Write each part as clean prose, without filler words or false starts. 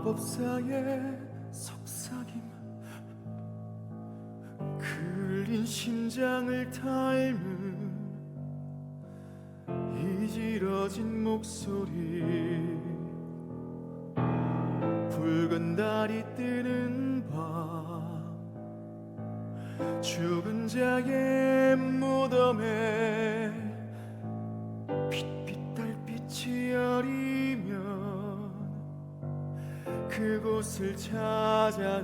마법사의 속삭임, 그을린 심장을 닮은 이지러진 목소리, 붉은 달이 뜨는 밤, 죽은 자의 무덤에 빛빛 달빛이 여리면 그곳을 찾아가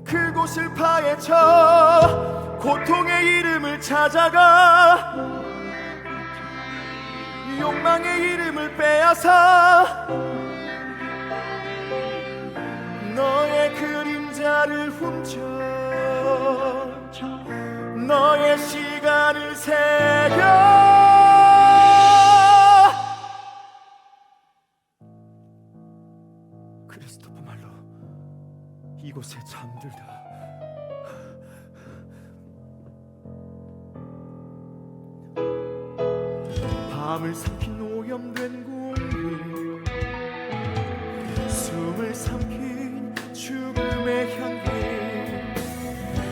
그곳을 파헤쳐 고통의 이름을 찾아가 욕망의 이름을 빼앗아 너의 그림자를 훔쳐 너의 시간을 새겨 크리스토퍼 말로 이곳에 잠들다. 밤을 삼킨 오염된 공기, 숨을 삼킨 죽음의 향기,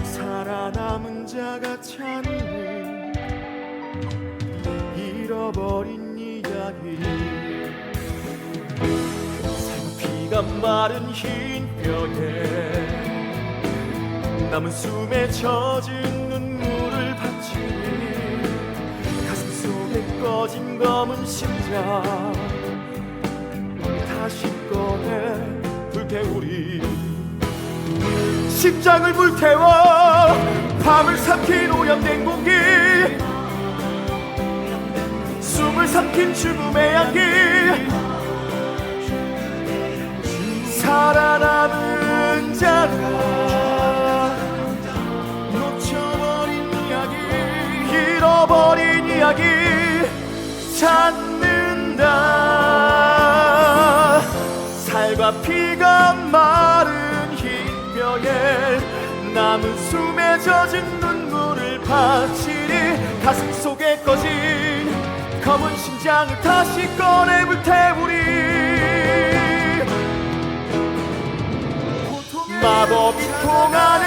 살아남은 자가 찾는 잃어버린 이야기, 피가 마른 흰 뼈에 남은 숨에 젖은 눈물을 바치니 가슴 속에 꺼진 검은 심장 다시 꺼내 불태우리. 심장을 불태워 밤을 삼킨 오염된 공기, 숨을 삼킨 죽음의 향기, 살아남은 자가 놓쳐버린 이야기, 잃어버린 이야기 찾는다. 살과 피가 마른 흰 뼈에 남은 숨에 젖은 눈물을 바치니 가슴 속에 꺼진 검은 심장을 다시 꺼내 불태우리. 마법이 통하는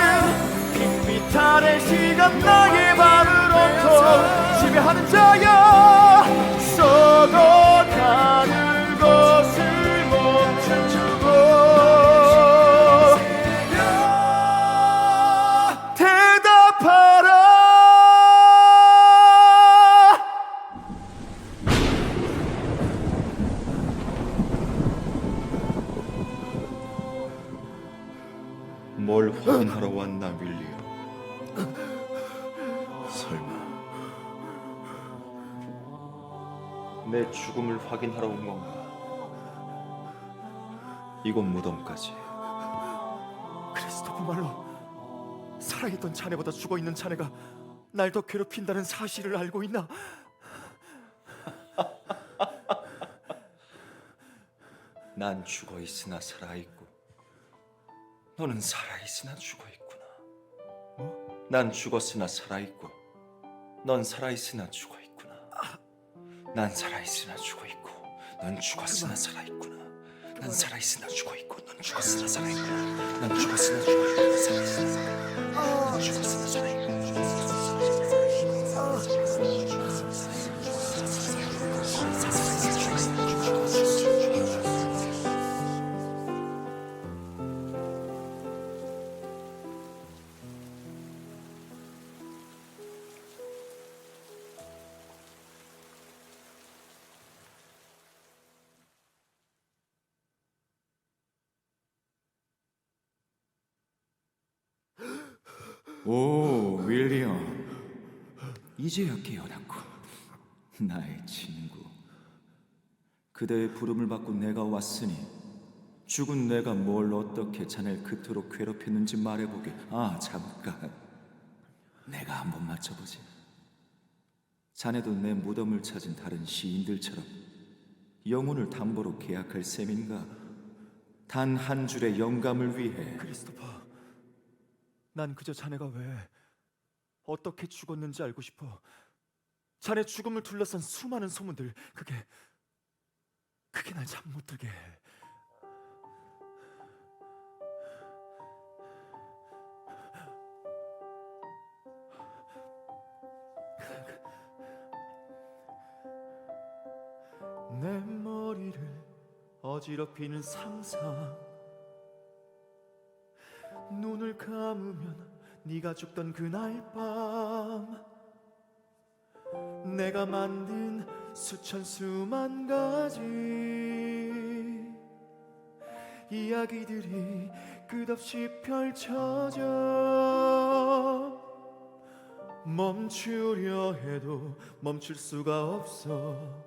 빛빛 아래 시간 나의 밤을 엉켜 지배하는 자야, 썩어가는 것을 멈춰주고 대답하라. 뭘 확인하러 왔나, 윌리엄? 설마 내 죽음을 확인하러 온 건가? 이곳 무덤까지. 크리스토퍼 말로 살아있던 자네보다 죽어있는 자네가 날 더 괴롭힌다는 사실을 알고 있나? 난 죽어있으나 살아있고 너는 살아있으나 죽어있구나. 난 죽었으나 살아있고 넌 살아있으나 죽어있구나. 난 살아있으나 죽어있고 넌 죽었으나 살아있구나. 난 살아있으나 죽어있고 넌 죽었으나 살아있구나. 난 죽었으나 죽어있고 넌 살아있으나 살아있구나. 난 죽었으나 살아있고 오, 윌리엄. 이제야 깨어났고. 나의 친구. 그대의 부름을 받고 내가 왔으니 죽은 내가 뭘 어떻게 자네를 그토록 괴롭혔는지 말해보게. 아, 잠깐. 내가 한번 맞춰보지. 자네도 내 무덤을 찾은 다른 시인들처럼 영혼을 담보로 계약할 셈인가? 단 한 줄의 영감을 위해. 크리스토퍼, 난 그저 자네가 왜 어떻게 죽었는지 알고 싶어. 자네 죽음을 둘러싼 수많은 소문들, 그게 날 잠 못 들게 해. 내 머리를 어지럽히는 상상, 눈을 감으면 네가 죽던 그날 밤, 내가 만든 수천 수만 가지 이야기들이 끝없이 펼쳐져, 멈추려 해도 멈출 수가 없어.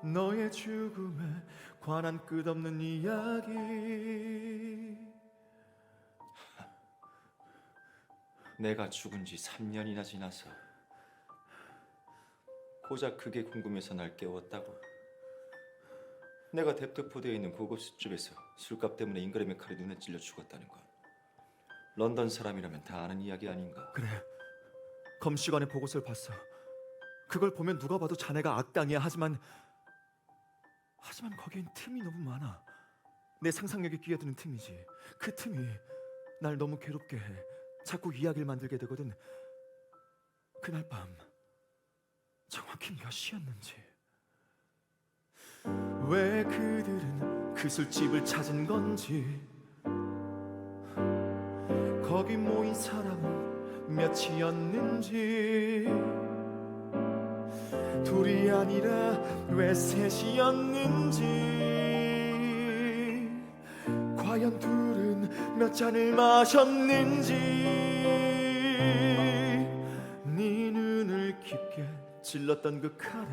너의 죽음에 관한 끝없는 이야기. 내가 죽은 지 3년이나 지나서 고작 그게 궁금해서 날 깨웠다고. 내가 뎁트포드에 있는 고급 술집에서 술값 때문에 잉그램의 칼이 눈에 찔려 죽었다는 건 런던 사람이라면 다 아는 이야기 아닌가. 그래, 검시관의 보고서를 봤어. 그걸 보면 누가 봐도 자네가 악당이야. 하지만 거기엔 틈이 너무 많아. 내 상상력에 끼어드는 틈이지. 그 틈이 날 너무 괴롭게 해. 자꾸 이야기를 만들게 되거든. 그날 밤 정확히 몇 시였는지, 왜 그들은 그 술집을 찾은 건지, 거기 모인 사람은 몇이었는지, 둘이 아니라 왜 셋이었는지, 과연 둘은 몇 잔을 마셨는지, 네 눈을 깊게 찔렀던 그 칼에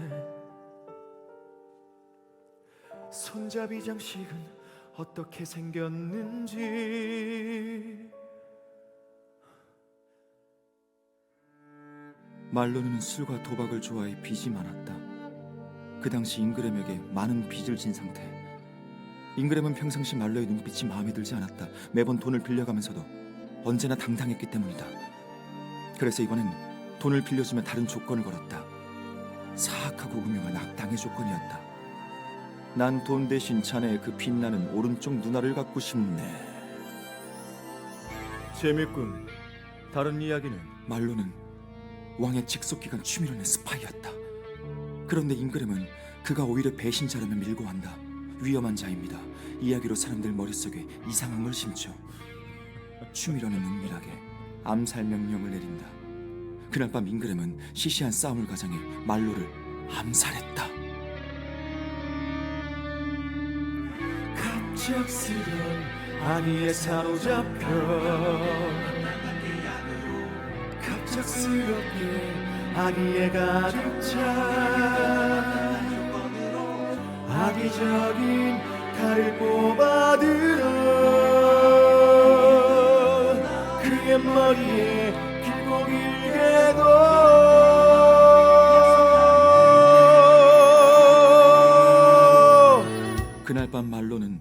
손잡이 장식은 어떻게 생겼는지. 말로는 술과 도박을 좋아해 빚이 많았다. 그 당시 잉그램에게 많은 빚을 진 상태. 잉그램은 평상시 말로의 눈빛이 마음에 들지 않았다. 매번 돈을 빌려가면서도 언제나 당당했기 때문이다. 그래서 이번엔 돈을 빌려주면 다른 조건을 걸었다. 사악하고 음흉한 악당의 조건이었다. 난 돈 대신 자네의 그 빛나는 오른쪽 눈알을 갖고 싶네. 재밌군. 다른 이야기는? 말로는 왕의 직속기관 추미론의 스파이였다. 그런데 잉그램은 그가 오히려 배신자라며 밀고 한다. 위험한 자입니다. 이야기로 사람들 머릿속에 이상한 걸 심죠. 추미론은 은밀하게 암살 명령을 내린다. 그날 밤 잉그램은 시시한 싸움을 가장해 말로를 암살했다. 갑작스런 안위에 사로잡혀 갑작스럽게 안위에 가득 차 악의적인 칼을 뽑아들어 그의 머리에 길고 길게도 그날 밤 말로는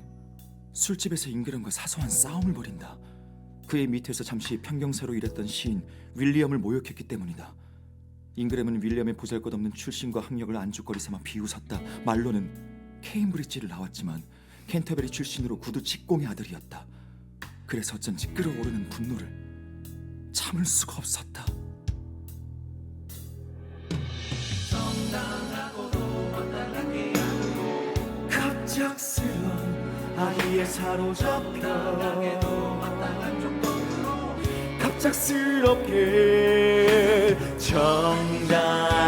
술집에서 잉그램과 사소한 싸움을 벌인다. 그의 밑에서 잠시 평경사로 일했던 시인 윌리엄을 모욕했기 때문이다. 잉그램은 윌리엄의 보잘것없는 출신과 학력을 안주거리 삼아 비웃었다. 말로는 케임브리지를 나왔지만 캔터베리 출신으로 구두 직공의 아들이었다. 그래서 어쩐지 끓어오르는 분노를 참을 수가 없었다. 갑작스런 아이에 사로잡혀 갑작스럽게 정당하게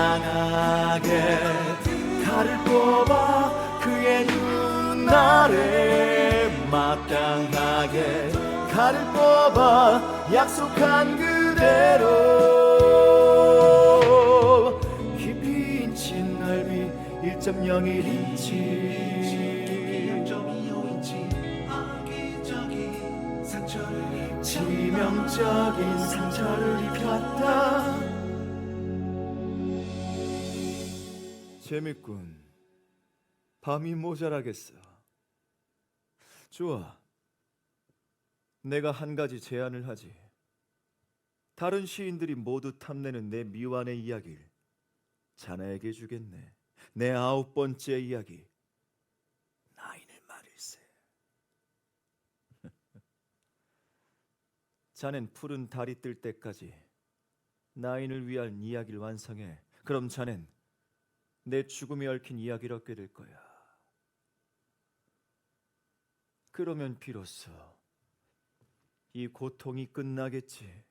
칼을 뽑아 그의 눈알에 마땅하게 칼을 뽑아 약속한 그대로 깊이 인치 넓이 1.01인치 치명적인 상처를 입혔다. 재밌군. 밤이 모자라겠어. 좋아. 내가 한 가지 제안을 하지. 다른 시인들이 모두 탐내는 내 미완의 이야기를 자네에게 주겠네. 내 9번째 이야기. 나인을 말일세. 자넨 푸른 달이 뜰 때까지 나인을 위한 이야기를 완성해. 그럼 자넨 내 죽음에 얽힌 이야기를 얻게 될 거야. 그러면 비로소 이 고통이 끝나겠지.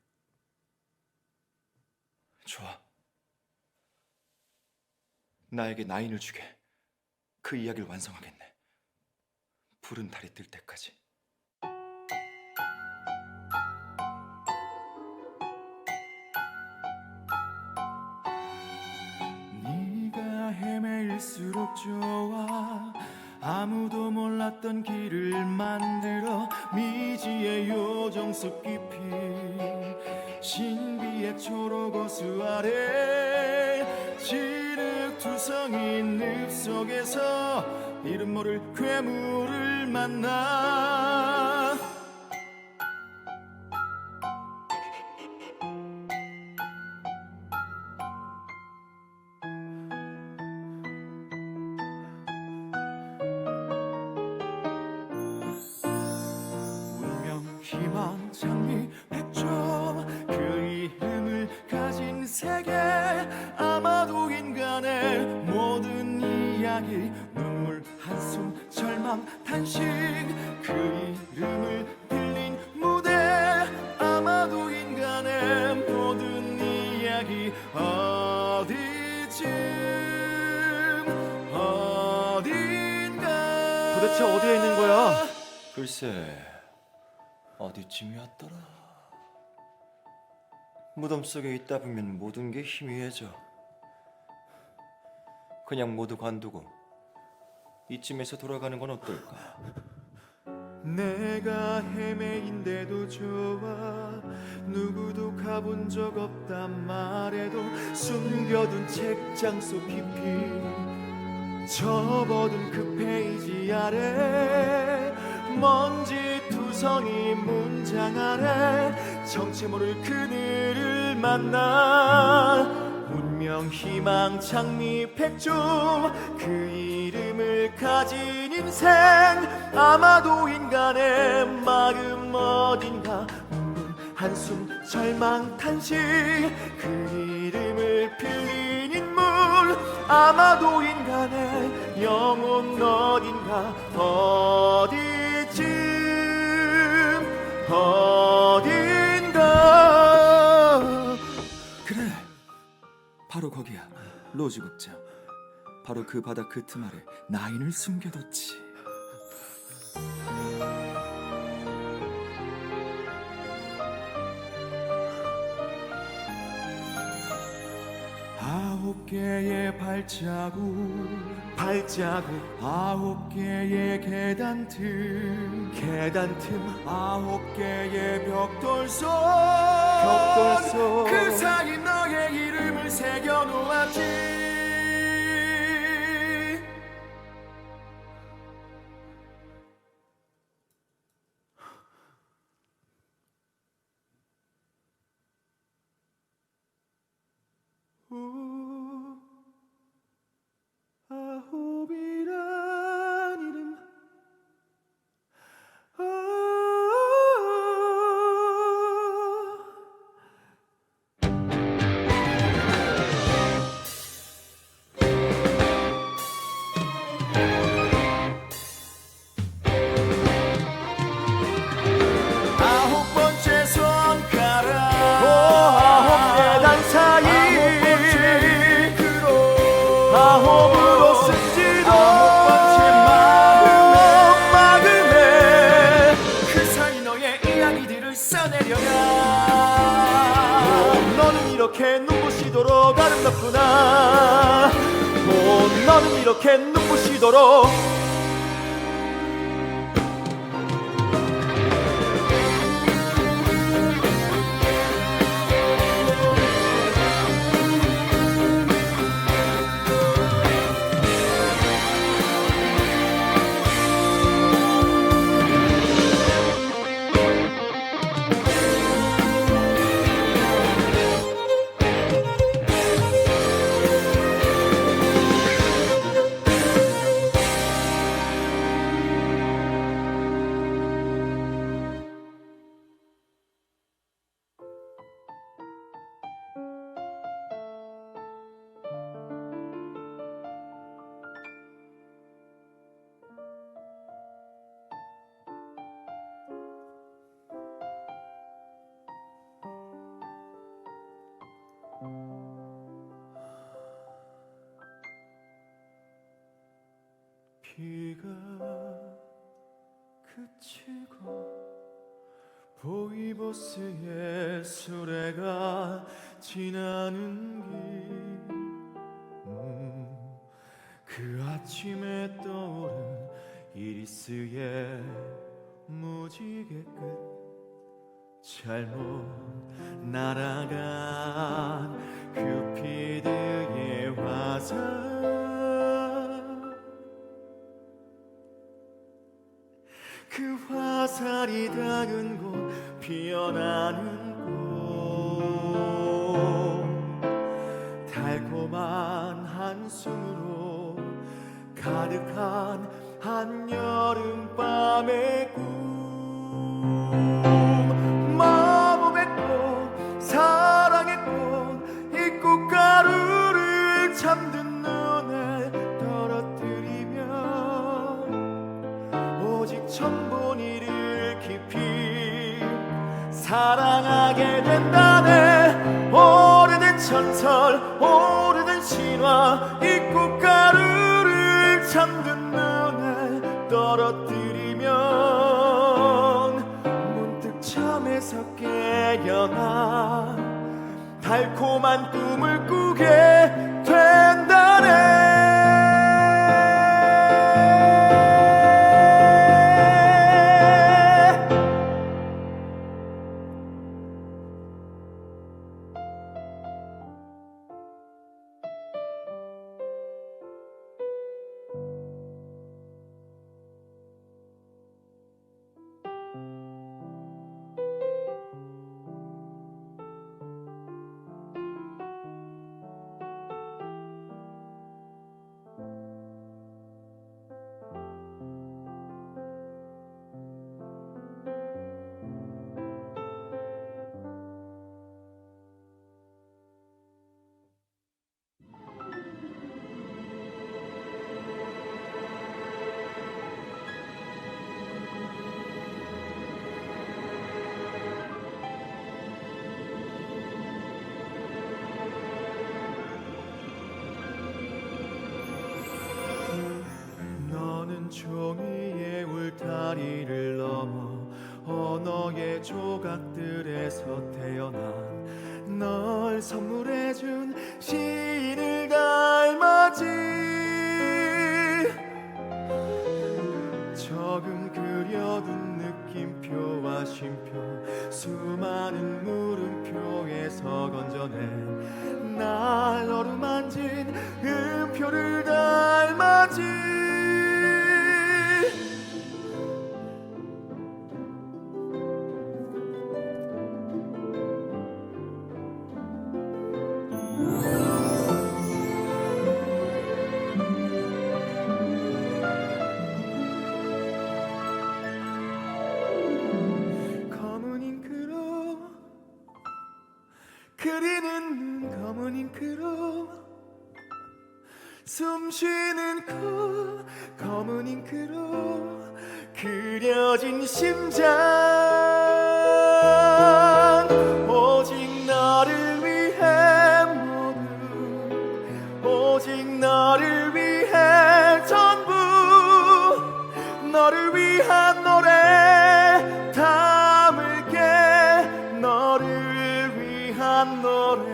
좋아. 나에게 나인을 주게. 그 이야기를 완성하겠네. 푸른 달이 뜰 때까지. 네가 헤매일수록 좋아. 아무도 몰랐던 길을 만들어 미지의 요정숲 깊이 신비의 초록호수 아래 지륵투성인 늪 속에서 이름 모를 괴물을 만나. 운명, 희망, 장미, 백조 그 이름을 가진 세계. 아마도 인간의 모든 이야기 눈물, 한숨, 절망, 탄식 그 이름을 빌린 무대. 아마도 인간의 모든 이야기 어디쯤 어딘가. 도대체 어디에 있는 거야? 글쎄, 어디쯤이었더라. 무덤 속에 있다 보면 모든 게 희미해져. 그냥 모두 관두고 이쯤에서 돌아가는 건 어떨까? 내가 헤매인데도 좋아. 누구도 가본 적 없단 말해도 숨겨둔 책장 속 깊이 접어둔 그 페이지 아래 먼지 투성이 문장 아래 정체 모를 그늘을 만나. 운명, 희망, 장미, 백조 그 이름을 가진 인생. 아마도 인간의 마음 어딘가 눈물, 한숨, 절망, 탄식 그 이름을 빌린 인물. 아마도 인간의 영혼 어딘가 어디쯤 어딘가. 그래, 바로 거기야. 로즈 극장. 바로 그 바다 그 틈 아래 나인을 숨겨뒀지. 아홉 개의 발자국 아홉 개의 계단 틈 아홉 개의 벽돌 속 그 사이 너의 이름을 새겨놓았지. 아홉이란 이름 아홉 번째 손가락 아홉 계단 사이 아홉으로 쓴지도 아홉 번째 마음에 그 사이 너의 이야기들을 써내려가. 너는 이렇게 눈부시도록 아름답구나. 너는 이렇게 눈부시도록. 그치고 보이버스의 수레가 지나는 그 아침에 떠오른 이리스의 무지개 끝 잘못 날아간 큐피드의 화살 그 화살이 닿은 곳 피어나는 곳 달콤한 한숨으로 가득한 한여름밤의 꿈 마법의 꽃 사랑의 꽃이 꽃가루를 잠든 눈에 떨어뜨리면 오직 천분이를 깊이 사랑하게 된다네 오래된 전설 오래된 신화 이 꽃가루를 잠든 눈에 떨어뜨리면 문득 잠에서 깨어나 달콤한 꿈을 꾸게 된다네 종이의 울타리를 넘어 언어의 조각들에서 태어난 널 선물해준 시인을 닮았지 적응 그려둔 느낌표와 쉼표 수많은 물음표에서 건져낸 날 어루만진 음표를 닮았지 그리는 눈 검은 잉크로 숨쉬는 코 검은 잉크로 그려진 심장 오직 너를 위해 모두 오직 너를 위해 전부 너를 위한 노래 담을게 너를 위한 노래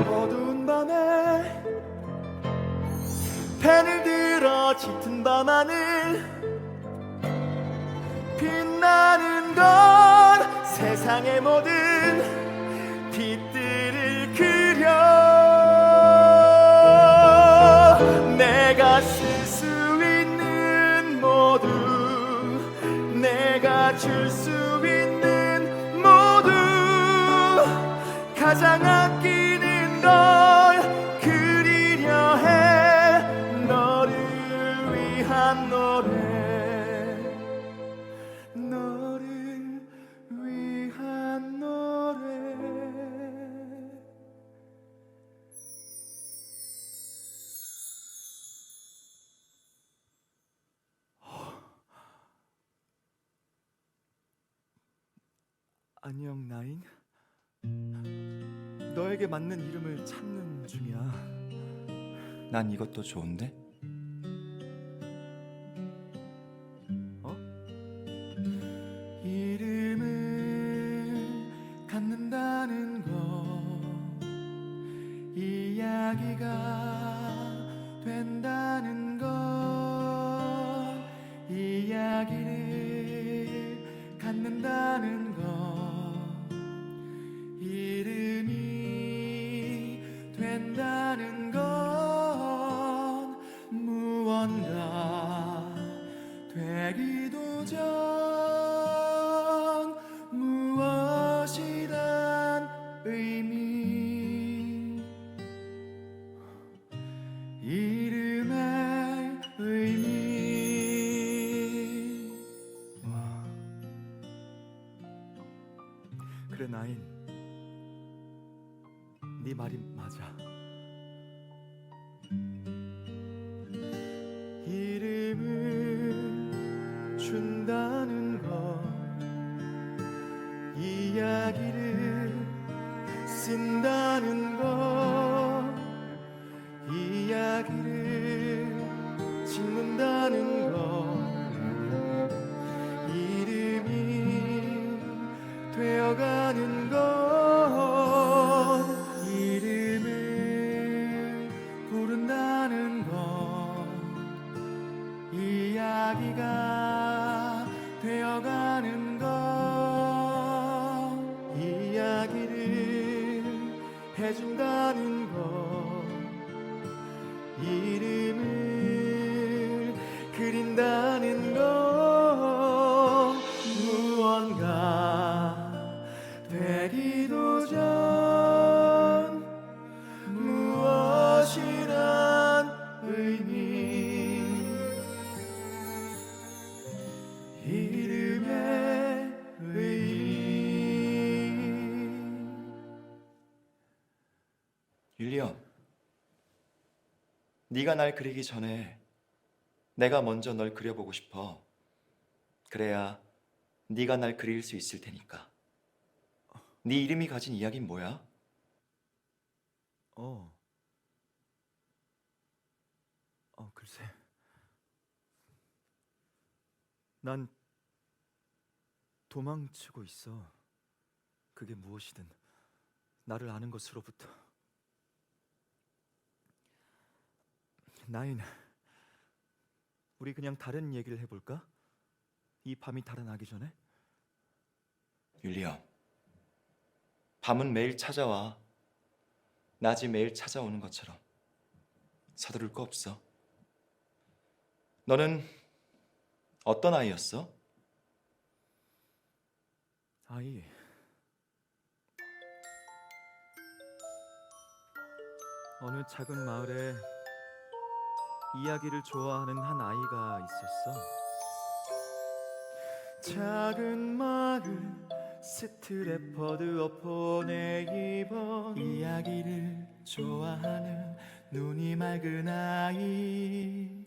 어두운 밤에 펜을 들어 짙은 밤하늘 빛나는 건 세상의 모든 빛들을 그려 내가 쓸 수 있는 모두 내가 줄 수 있는 모두 가장 아끼는 걸 그리려 해 너를 위한 노래 너를 위한 노래 안녕 나인. 너에게 맞는 이름을 찾는 중이야. 난 이것도 좋은데? 어? 이름을 갖는다는 거, 이야기가 된다는 거, 이야기를 갖는다는 거, 이름이 된다는 건 무언가 되기도 전 무엇이란 의미, 이름의 의미. 와. 그래 나인, 네 말이 맞아. 이름을 준다는 거, 이야기를 쓴다는 거, 이야기를 짓는다는 거, 이름이 되어가는 것, 이름을 부른다는 것, 이야기가 되어가는 것, 이야기를 해준다는 것, 이름을 그린다는 것, 무언가 되기도 전 무엇이란 의미, 이름의 의미. 윌리엄, 네가 날 그리기 전에 내가 먼저 널 그려보고 싶어. 그래야 네가 날 그릴 수 있을 테니까. 네 이름이 가진 이야기는 뭐야? 글쎄. 난 도망치고 있어. 그게 무엇이든 나를 아는 것으로부터. 나인, 우리 그냥 다른 얘기를 해볼까? 이 밤이 달아나기 전에? 윌리엄, 밤은 매일 찾아와. 낮이 매일 찾아오는 것처럼 서두를 거 없어. 너는 어떤 아이였어? 아이, 어느 작은 마을에 이야기를 좋아하는 한 아이가 있었어. 작은 마을 스트래퍼드 어폰에 입은 이야기를 좋아하는 눈이 맑은 아이.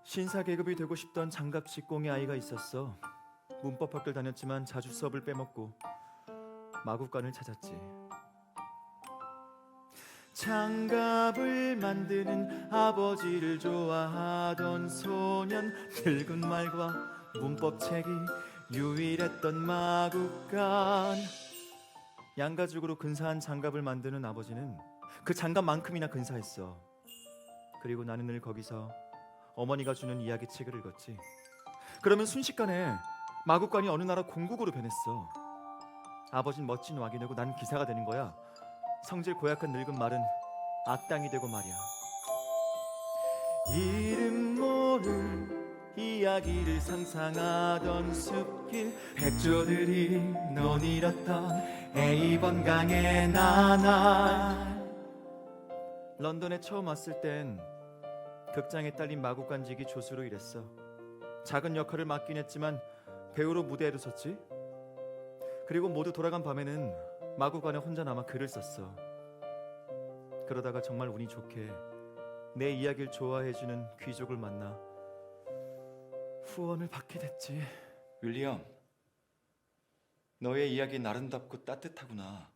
신사 계급이 되고 싶던 장갑 직공의 아이가 있었어. 문법 학교를 다녔지만 자주 수업을 빼먹고 마구간을 찾았지. 장갑을 만드는 아버지를 좋아하던 소년, 늙은 말과 문법책이 유일했던 마구간. 양가죽으로 근사한 장갑을 만드는 아버지는 그 장갑만큼이나 근사했어. 그리고 나는 늘 거기서 어머니가 주는 이야기 책을 읽었지. 그러면 순식간에 마구간이 어느 나라 공국으로 변했어. 아버진 멋진 왁이 되고 난 기사가 되는 거야. 성질 고약한 늙은 말은 악당이 되고 말이야. 이름 모를 이야기를 상상하던 숲길, 백조들이 너닐었던 에이번 강의 나날. 런던에 처음 왔을 땐 극장에 딸린 마구간직이 조수로 일했어. 작은 역할을 맡긴 했지만 배우로 무대에도 섰지. 그리고 모두 돌아간 밤에는 마구간에 혼자 남아 글을 썼어. 그러다가 정말 운이 좋게 내 이야기를 좋아해주는 귀족을 만나 후원을 받게 됐지. 윌리엄, 너의 이야기는 아름답고 따뜻하구나.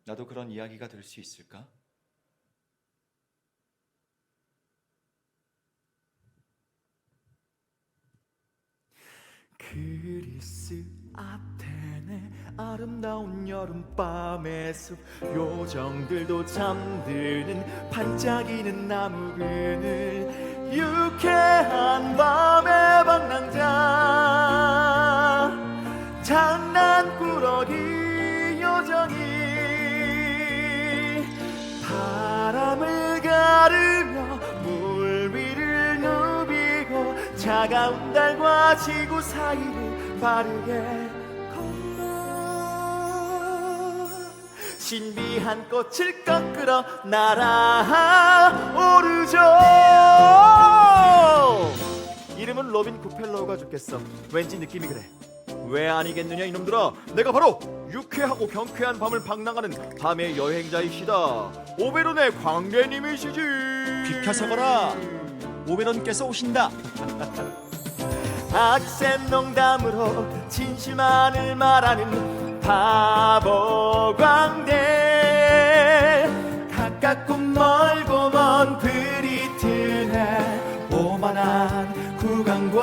나도 그런 이야기가 될 수 있을까? 그리스 아테네 아름다운 여름밤의 숲 요정들도 잠드는 반짝이는 나무 그늘 유쾌한 밤의 방랑자 장난꾸러기 요정이 바람을 가르며 물 위를 누비고 차가운 달과 지구 사이를 빠르게 걸어 신비한 꽃을 꺾으러 날아오르죠. 이름은 로빈 구펠로우가 죽겠어. 왠지 느낌이 그래. 왜 아니겠느냐 이놈들아, 내가 바로 유쾌하고 경쾌한 밤을 방랑하는 밤의 여행자이시다. 오베론의 광대님이시지. 비켜서거라. 오베론께서 오신다. 악센 농담으로 진실만을 말하는 바보 광대 가깝고 멀고 먼 브리튼의 오만한 구강과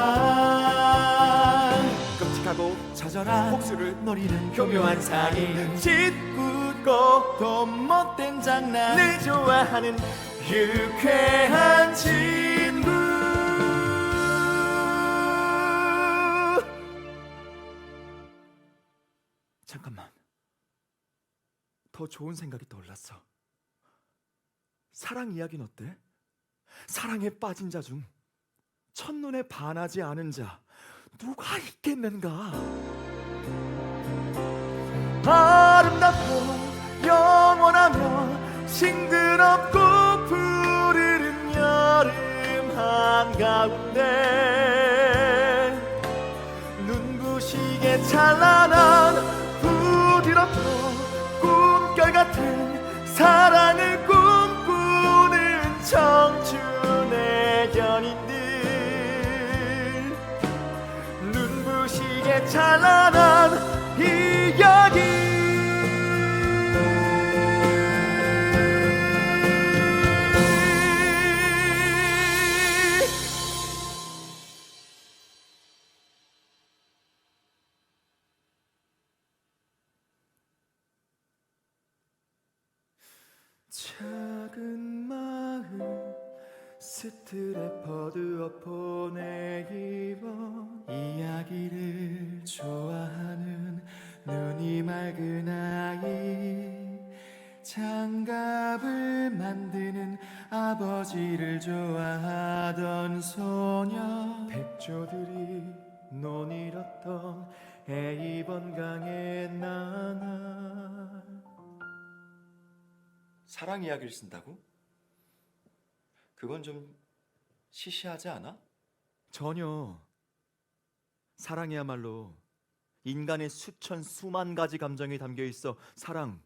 끔찍하고 처절한 복수를 노리는 교묘한 상인 짓궂고 또 못된 장난을 좋아하는 유쾌한 친구. 잠깐만, 더 좋은 생각이 떠올랐어. 사랑 이야기는 어때? 사랑에 빠진 자 중 첫눈에 반하지 않은 자 누가 있겠는가? 아름답고 영원하며 싱그럽고 푸르른 여름 한가운데 눈부시게 찬란한 부드럽고 꿈결 같은 사랑을 꿈꾸는 청춘의 연인들 눈부시게 찬란한 이야기 작은 마을 스트레퍼드 어폰에 입어 이야기를 좋아하는 눈이 맑은 아이 장갑을 만드는 아버지를 좋아하던 소녀 백조들이 논일었던 에이번강의 나날 사랑 이야기를 쓴다고? 그건 좀 시시하지 않아? 전혀. 사랑이야말로 인간의 수천 수만 가지 감정이 담겨 있어 사랑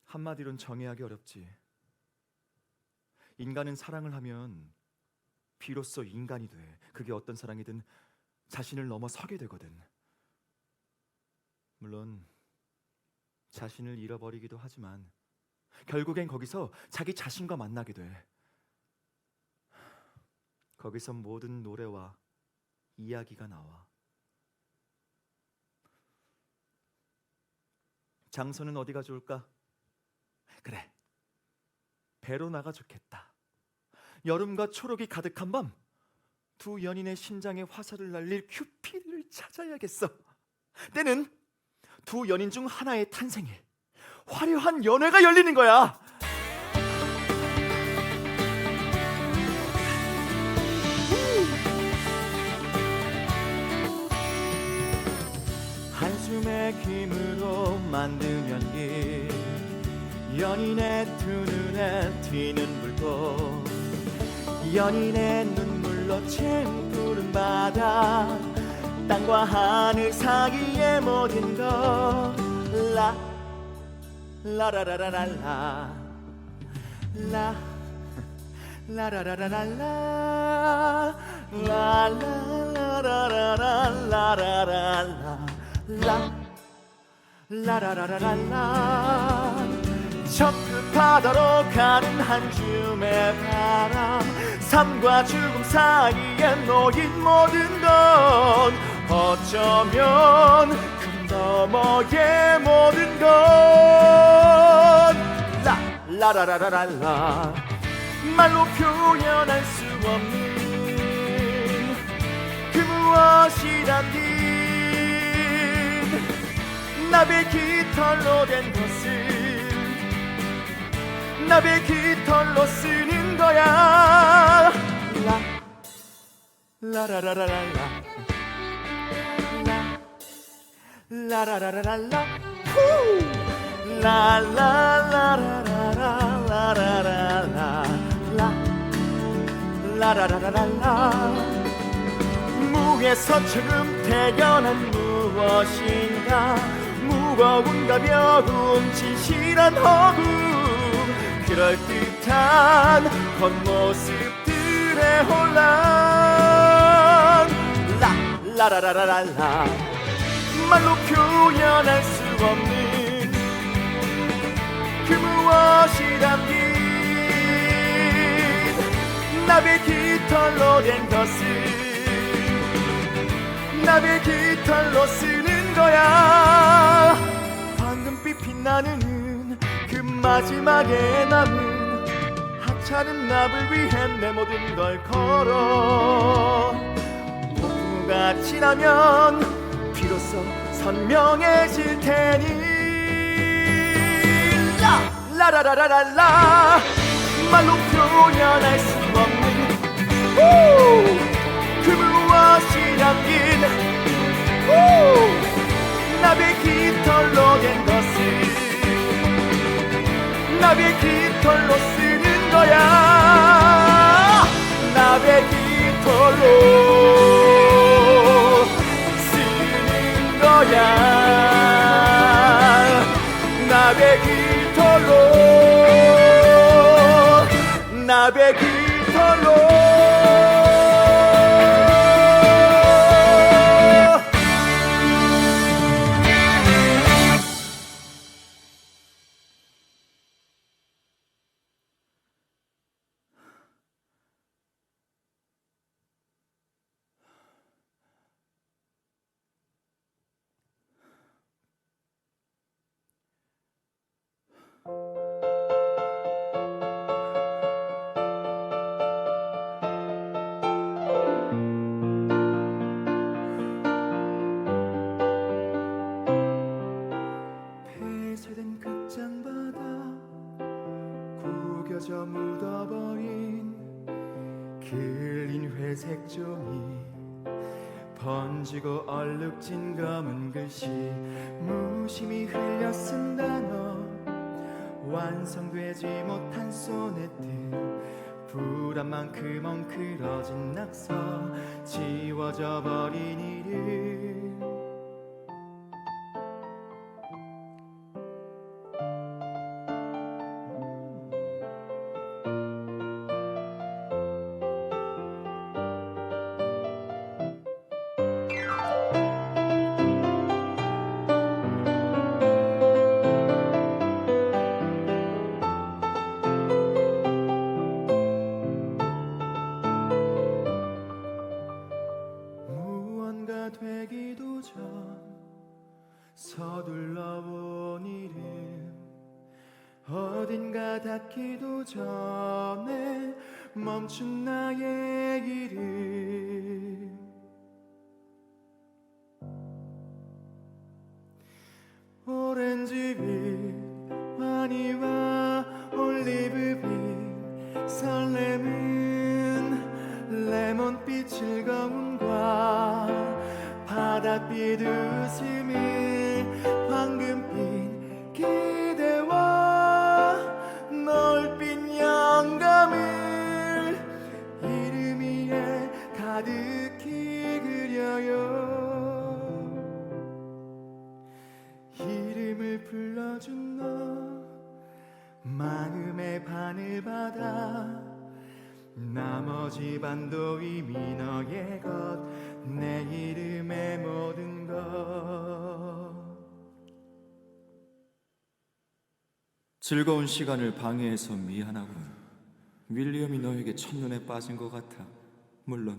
한마디로는 정의하기 어렵지. 인간은 사랑을 하면 비로소 인간이 돼. 그게 어떤 사랑이든 자신을 넘어서게 되거든. 물론 자신을 잃어버리기도 하지만 결국엔 거기서 자기 자신과 만나게 돼. 거기서 모든 노래와 이야기가 나와. 장소는 어디가 좋을까? 그래, 베로나가 좋겠다. 여름과 초록이 가득한 밤, 두 연인의 심장에 화살을 날릴 큐피드를 찾아야겠어. 때는 두 연인 중 하나의 탄생일, 화려한 연애가 열리는 거야. 한숨의 힘으로 만든 연기, 연인의 두 눈에 튀는 불꽃, 연인의 눈물로 채운 푸른 바다, 땅과 하늘 사이의 모든 것 라라라라랄라 라라라라랄라 라라라 라라라라라 저 끝바다로 가는 한 줌의 바람 삶과 죽음 사이에 놓인 모든 건 어쩌면 그 너머의 모든 건 라라라라라 말로 표현할 수 없는 그 무엇이란 길 나의 깃털로 된 것을 나의 깃털로 쓰는 거야 라라라라라 라라라라라 라라라라라 무에서 처음 태어난 무엇인가 무거운 가벼운 진실한 허구 그럴듯한 겉모습들의 혼란 라라라라라 말로 표현할 수 없는 그 무엇이 담긴 나의 깃털로 된 것을 나의 깃털로 쓰는 거야 황금빛 빛나는 그 마지막에 남은 하찮은 납을 위해 내 모든 걸 걸어 오후가 지나면 비로소 선명해질 테니 라라라라라 말로 표현할 수 없는 그 무엇이 담긴 나의 깃털로 된 것을 나의 깃털로 쓰는 거야 나의 깃털로 쓰는 거야 나의 깃털로 나의 깃털로 폐쇄된 극장바다 구겨져 묻어버린 길린 회색 종이 번지고 얼룩진 검은 글씨 무심히 흘려 쓴 단어 완성되지 못한 소네트 불안 만큼 엉클어진 낙서 지워져 버린 이름 되기도 전 서둘러 본 이름 어딘가 닿기도 전에 멈춘 나의 이름 오렌지빛 와니와 올리브빛 설렘은 레몬빛 즐거움과 바닷빛 웃음을 황금빛 기대와 넓은 영감을 이름 위에 가득히 그려요 이름을 불러준 너 마음의 반을 받아 나 저 집안도 이미 너의 것, 내 이름의 모든 것. 즐거운 시간을 방해해서 미안하군. 윌리엄이 너에게 첫눈에 빠진 것 같아. 물론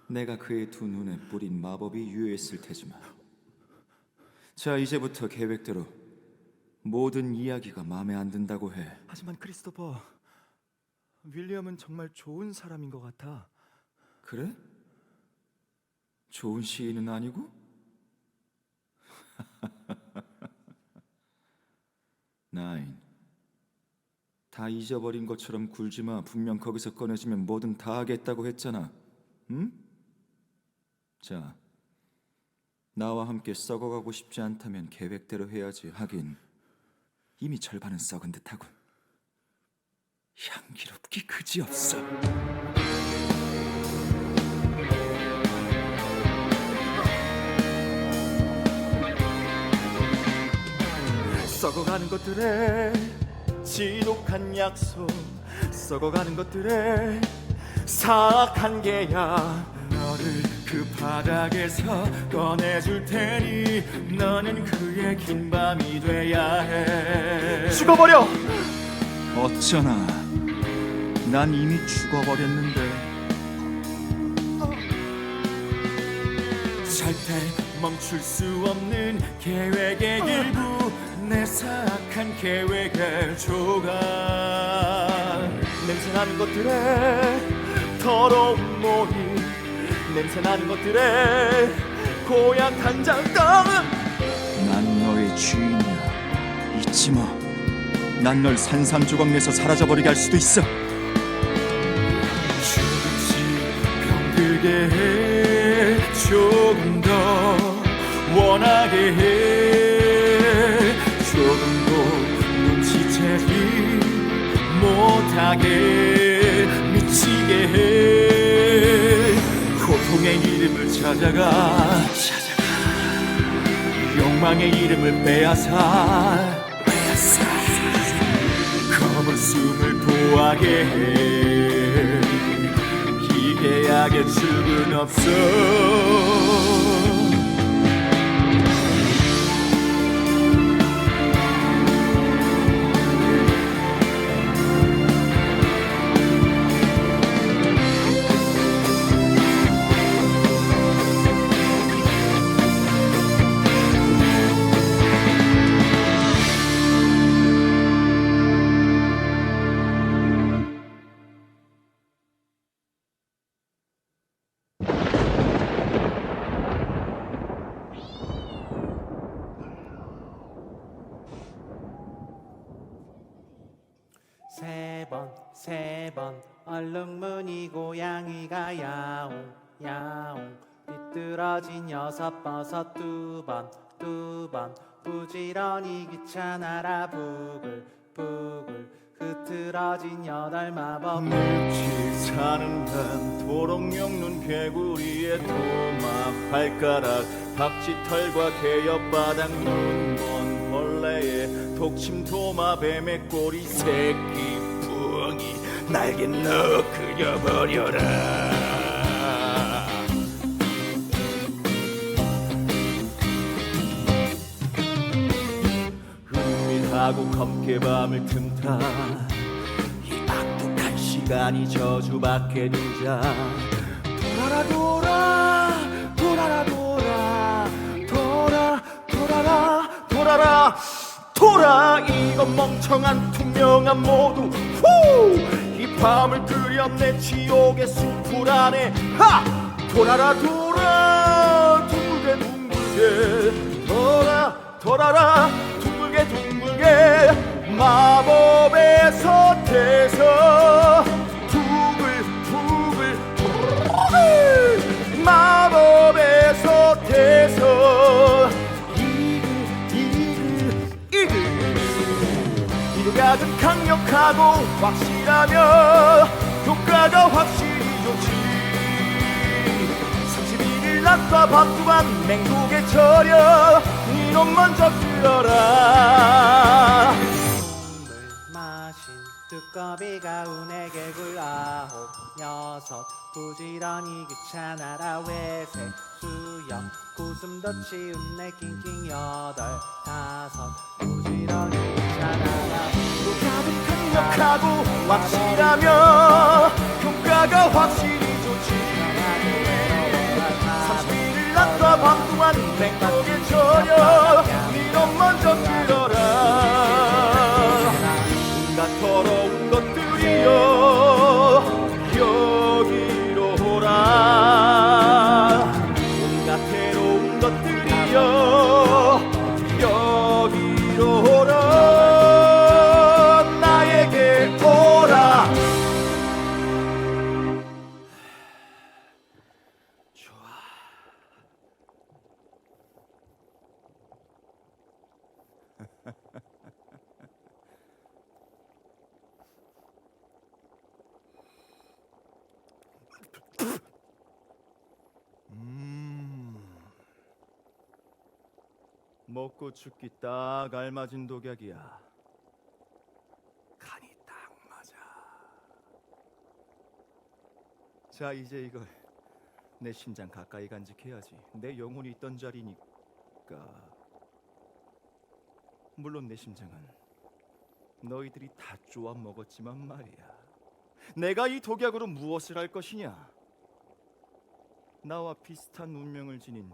내가 그의 두 눈에 뿌린 마법이 유효했을 테지만. 자, 이제부터 계획대로 모든 이야기가 마음에 안 든다고 해. 하지만 크리스토퍼, 윌리엄은 정말 좋은 사람인 것 같아. 그래? 좋은 시인은 아니고? 나인, 다 잊어버린 것처럼 굴지 마. 분명 거기서 꺼내주면 뭐든 다 하겠다고 했잖아. 응? 자, 나와 함께 썩어가고 싶지 않다면 계획대로 해야지. 하긴 이미 절반은 썩은 듯하군. 향기롭기 그지없어. 썩어가는 것들의 지독한 약속, 썩어가는 것들의 사악한 계약. 너를 그 바닥에서 꺼내줄 테니 너는 그의 긴 밤이 돼야 해. 죽어버려! 어쩌나 난 이미 죽어버렸는데. 절대 멈출 수 없는 계획의 일부, 내 사악한 계획의 조각. 냄새나는 것들의 더러운 모임, 냄새나는 것들의 고약한 장담은. 난 너의 주인이야. 잊지 마. 난 널 산산조각 내서 사라져버리게 할 수도 있어. 조금씩 병들게 해, 조금 더 원하게 해, 조금도 눈치채지 못하게 미치게 해. 고통의 이름을 찾아가 욕망의 이름을 빼앗아 검은 숨을 토하게 해. 이 계약에 출근 없어. 세 번 얼룩무늬 고양이가 야옹 야옹, 삐뚤어진 여섯버섯 두 번 부지런히 귀찮아라 부글부글, 흐트러진 여덟 마법. 묵지 사는 단 도롱뇽눈 개구리의 토막 발가락, 박쥐털과 개옆바닥 눈먼 벌레의 독침 도마 뱀의 꼬리 새끼 부엉이 날개 넣어 그려버려라. 은밀하고 검게 밤을 틈타 이 악독한 시간이 저주받게 두자. 돌아라 돌아 돌아라 돌아 돌아라 돌아라 돌아. 이건 멍청한 투명한 모두 이 밤을 그렸네 지옥의 숲풀 안에. 하! 돌아라 돌아 둥글게 둥글게 돌아라 둥글게 둥글게 마법의 솥에서 부글부글 마법의 솥에서 이글이글 강력하고 확실하며 효과가 확실히 좋지. 31일 낮과 밤 동안 맹독에 절여 이놈 먼저 들어라. 물 마신 두꺼비가 운의 개굴 아홉 여 다섯 부지런히 귀찮아라 외세 수영 웃음도 치운 내 낑낑 여덟 다섯 부지런히 귀찮아라 강력하고 확실하며 효과가 확실히 좋지 30일을 낮과 밤 동안 행복의 저녁 네넌 먼저 들어라 온갖 더러운 것들이여 여기로 오라 온갖 해로운 것들이여 여기로 오라 나에게 오라 좋아 먹고 죽기 딱 알맞은 독약이야. 간이 딱 맞아. 자, 이제 이걸 내 심장 가까이 간직해야지. 내 영혼이 있던 자리니까. 물론 내 심장은 너희들이 다 쪼아 먹었지만 말이야. 내가 이 독약으로 무엇을 할 것이냐? 나와 비슷한 운명을 지닌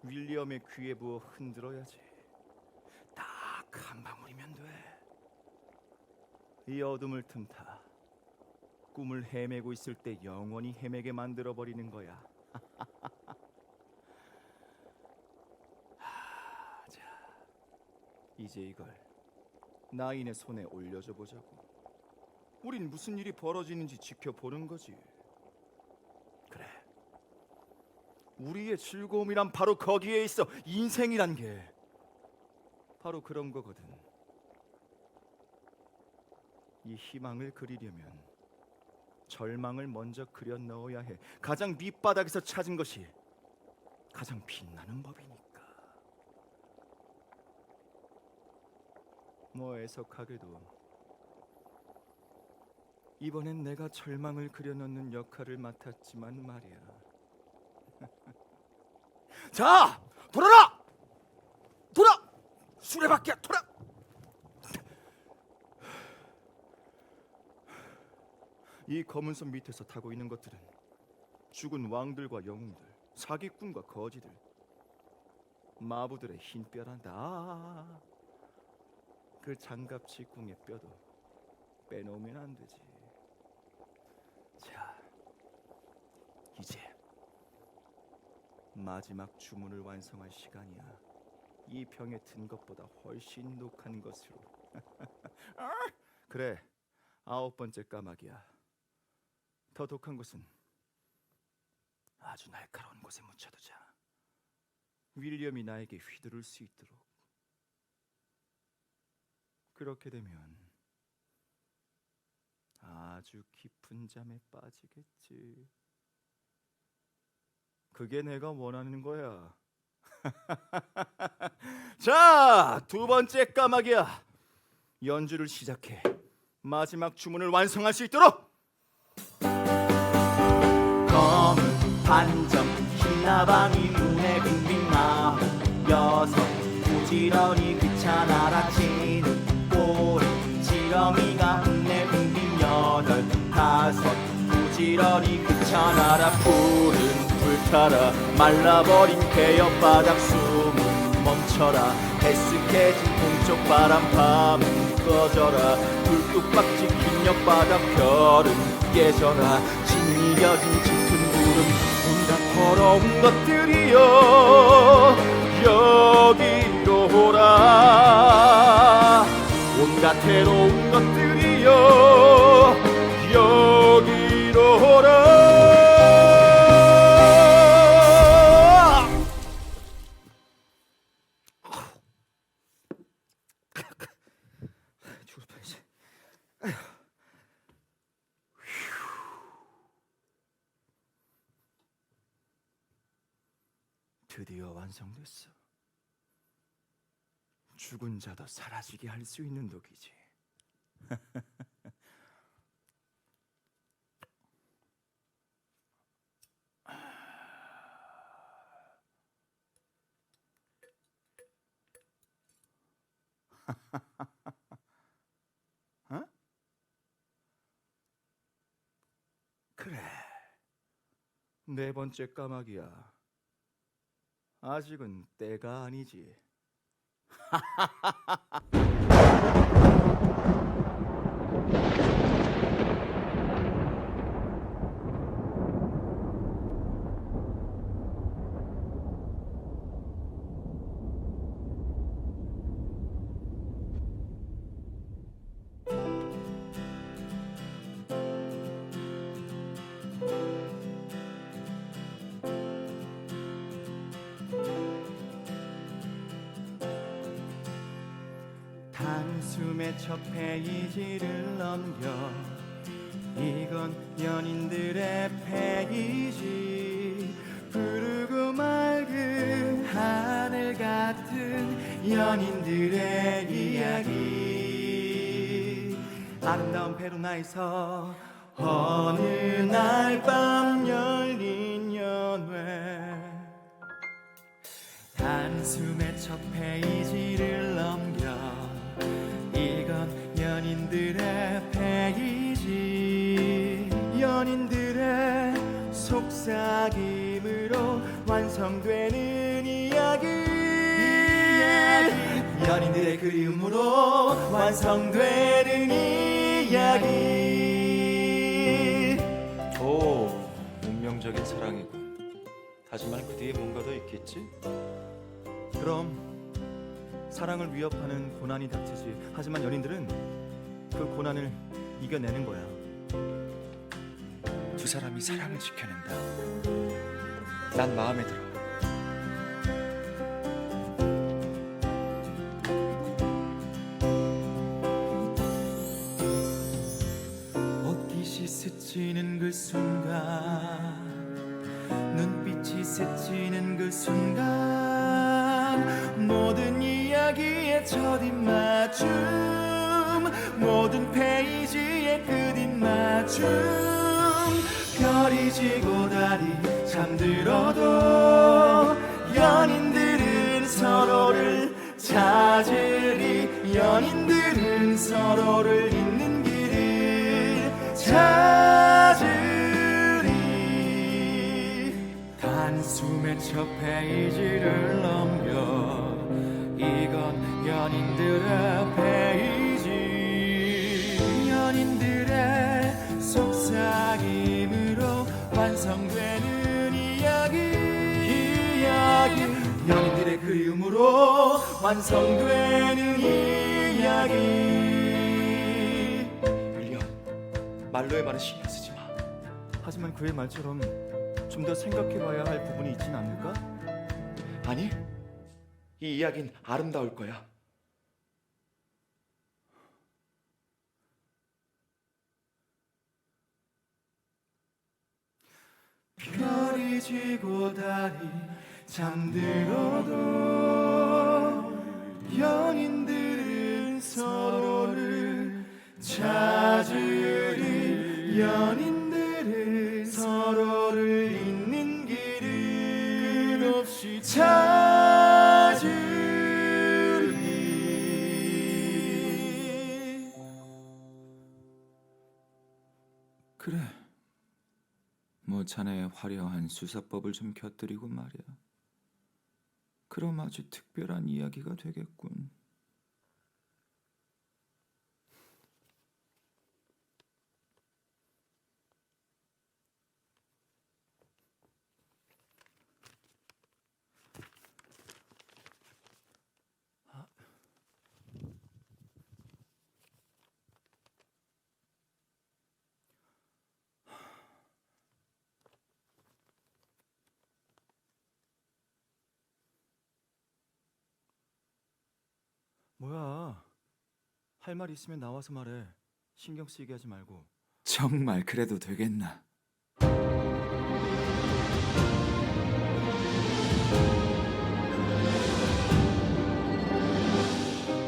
윌리엄의 귀에 부어 흔들어야지. 딱 한 방울이면 돼. 이 어둠을 틈타 꿈을 헤매고 있을 때 영원히 헤매게 만들어 버리는 거야. 자, 이제 이걸 나인의 손에 올려줘 보자고. 우린 무슨 일이 벌어지는지 지켜보는 거지. 그래. 우리의 즐거움이란 바로 거기에 있어. 인생이란 게 바로 그런 거거든. 이 희망을 그리려면 절망을 먼저 그려 넣어야 해. 가장 밑바닥에서 찾은 것이 가장 빛나는 법이니까. 뭐 애석하게도 이번엔 내가 절망을 그려 넣는 역할을 맡았지만 말이야. 자, 돌아라! 돌아! 수레바퀴야, 돌아! 이 검은 섬 밑에서 타고 있는 것들은 죽은 왕들과 영웅들, 사기꾼과 거지들, 마부들의 흰뼈란다. 그 장갑 직궁의 뼈도 빼놓으면 안 되지. 자, 이제 마지막 주문을 완성할 시간이야. 이 병에 든 것보다 훨씬 독한 것으로. 그래, 9번째 까마귀야. 더 독한 것은 아주 날카로운 곳에 묻혀두자. 윌리엄이 나에게 휘두를 수 있도록. 그렇게 되면 아주 깊은 잠에 빠지겠지. 그게 내가 원하는 거야. 자, 2번째 까마귀야. 연주를 시작해. 마지막 주문을 완성할 수 있도록. 검은 반점 흰나방이 눈에 빙빙 나오 여섯 부지런히 귀찮아라 치는 꼬리 지렁이가 눈에 빙빙 여덟 다섯 부지런히 귀찮아라 푸른 불타라 말라버린 개옆바닥 숨은 멈춰라 애쓱해진 동쪽 바람 밤은 꺼져라 굴뚝박지 긴 옆바닥 별은 깨져라 짓이겨진 짙은 구름 온갖 더러운 것들이여 여기로 오라 온갖 해로운 것들이여 여기로 오라 드디어 완성됐어. 죽은 자도 사라지게 할 수 있는 독이지. 어? 그래. 네 번째 까마귀야. 아직은 때가 아니지. 단숨에 첫 페이지를 넘겨 이건 연인들의 페이지. 푸르고 맑은 하늘 같은 연인들의 이야기. 아름다운 베로나에서 어느 날 밤 열린 연회. 단숨에 첫 페이지를 넘겨 이건 연인들의 페이지. 연인들의 속삭임으로 완성되는 이야기. 연인들의 그리움으로 완성되는 이야기. 오, 운명적인 사랑이군. 하지만 그 뒤에 뭔가 더 있겠지? 그럼 사랑을 위협하는 고난이 닥치지. 하지만 연인들은 그 고난을 이겨내는 거야. 두 사람이 사랑을 지켜낸다. 난 마음에 들어. 옷깃이 스치는 그 순간, 눈빛이 스치는 그 순간, 모든 이야기의 첫 입맞춤, 모든 페이지의 끝 입맞춤. 별이 지고 달이 잠들어도 연인들은 서로를 찾으리. 연인들은 서로를 잇는 길을 찾으리. 단숨에 첫 페이지를 넘겨 이건 연인들의 페이지. 연인들의 속삭임으로 완성되는 이야기. 연인들의 그리움으로 완성되는 이야기. 윌리엄, 말로의 말은 신경 쓰지 마. 하지만 그의 말처럼 좀 더 생각해봐야 할 부분이 있진 않을까? 아니, 이 이야기는 아름다울 거야. 별이 지고 달이 잠들어도 연인들은 서로를 찾으리. 연인들은 서로를 잇는 길을 끝없이 찾으리. 그래. 뭐 자네의 화려한 수사법을 좀 곁들이고 말이야. 그럼 아주 특별한 이야기가 되겠군. 뭐야? 할 말 있으면 나와서 말해. 신경 쓰이게 하지 말고. 정말 그래도 되겠나?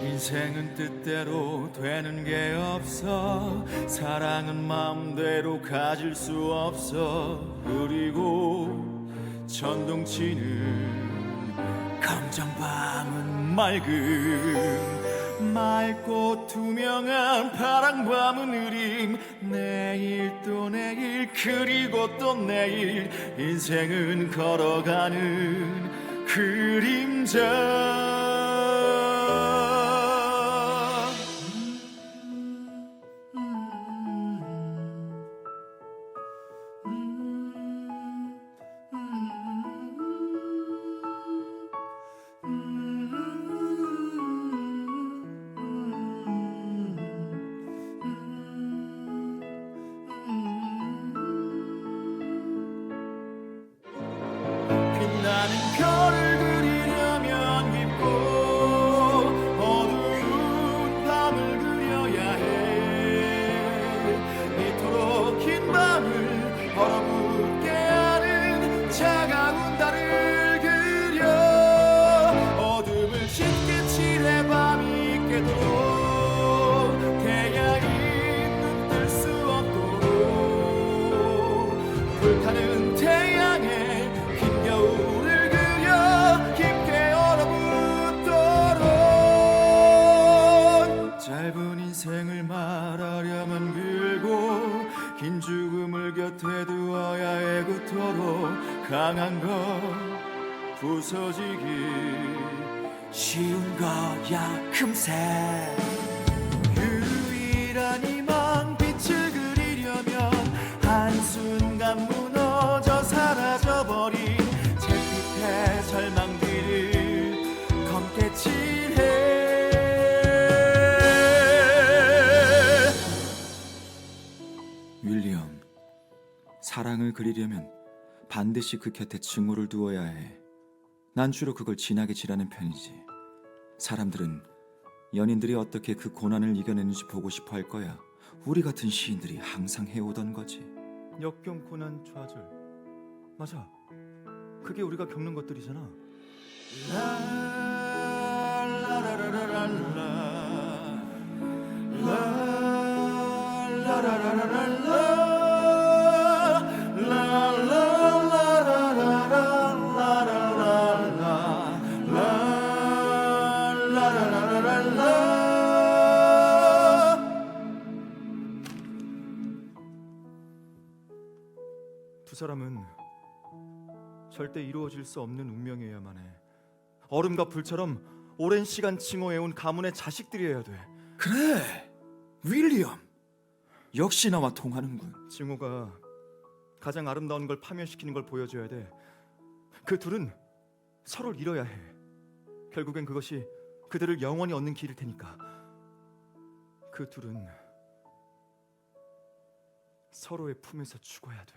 인생은 뜻대로 되는 게 없어. 사랑은 마음대로 가질 수 없어. 그리고 천둥치는 감정방은 맑음. 맑고 투명한 파랑밤은 흐림 내일 또 내일 그리고 또 내일 인생은 걸어가는 그림자 빛나는 별을 그리려면 깊고 어두운 밤을 그려야 해 이토록 긴 밤을 얼어붙게 하는 차가운 달을 그려 어둠을 짙게 칠해 밤이 깨도록 태양이 눈 뜰 수 없도록 불타는 태양의 겨울을 그려 깊게 얼어붙도록 짧은 인생을 말하려면 길고 긴 죽음을 곁에 두어야 해 그토록 강한 것 부서지기 쉬운 거야 금세 유일한 희망 빛을 그리려면 한순간 무너져 사라져버린 절망들을 검게 칠해 윌리엄, 사랑을 그리려면 반드시 그 곁에 증오를 두어야 해. 난 주로 그걸 진하게 칠하는 편이지. 사람들은 연인들이 어떻게 그 고난을 이겨내는지 보고 싶어 할 거야. 우리 같은 시인들이 항상 해오던 거지. 역경 고난 좌절. 맞아. 그게 우리가 겪는 것들이잖아. 두 사람은 절대 이루어질 수 없는 운명이어야만 해. 얼음과 불처럼 오랜 시간 징후해온 가문의 자식들이어야 돼. 그래, 윌리엄. 역시 나와 통하는군. 징후가 가장 아름다운 걸 파멸시키는 걸 보여줘야 돼. 그 둘은 서로를 잃어야 해. 결국엔 그것이 그들을 영원히 얻는 길일 테니까. 그 둘은 서로의 품에서 죽어야 돼.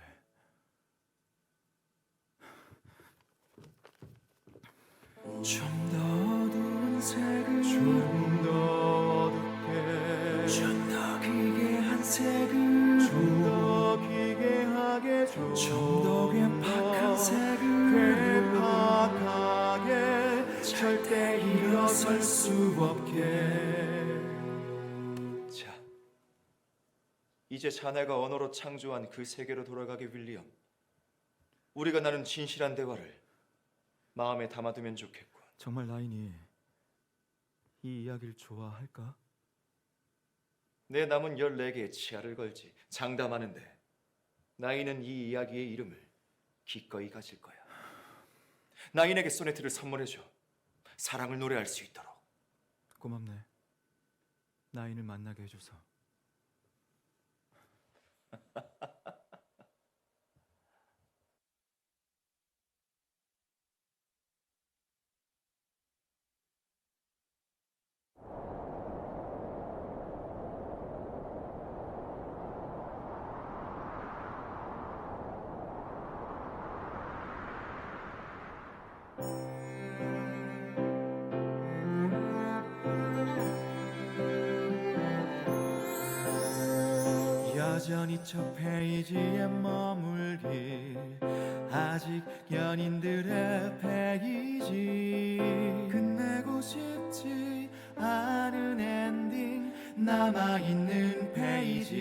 좀 더 어두운 색을 좀 더 어둡게 좀 더 기괴한 색을 좀 더 기괴하게 좀 더 괴팍한 색을 괴팍하게 절대 일어설 수 없게. 자, 이제 자네가 언어로 창조한 그 세계로 돌아가게 윌리엄. 우리가 나눈 진실한 대화를 마음에 담아두면 좋겠고. 정말 나인이 이 이야기를 좋아할까? 내 남은 14개의 치아를 걸지 장담하는데 나인은 이 이야기의 이름을 기꺼이 가질 거야. 나인에게 소네트를 선물해줘. 사랑을 노래할 수 있도록. 고맙네. 나인을 만나게 해줘서. 여전히 저 페이지에 머물길 아직 연인들의 페이지 끝내고 싶지 않은 엔딩 남아있는 페이지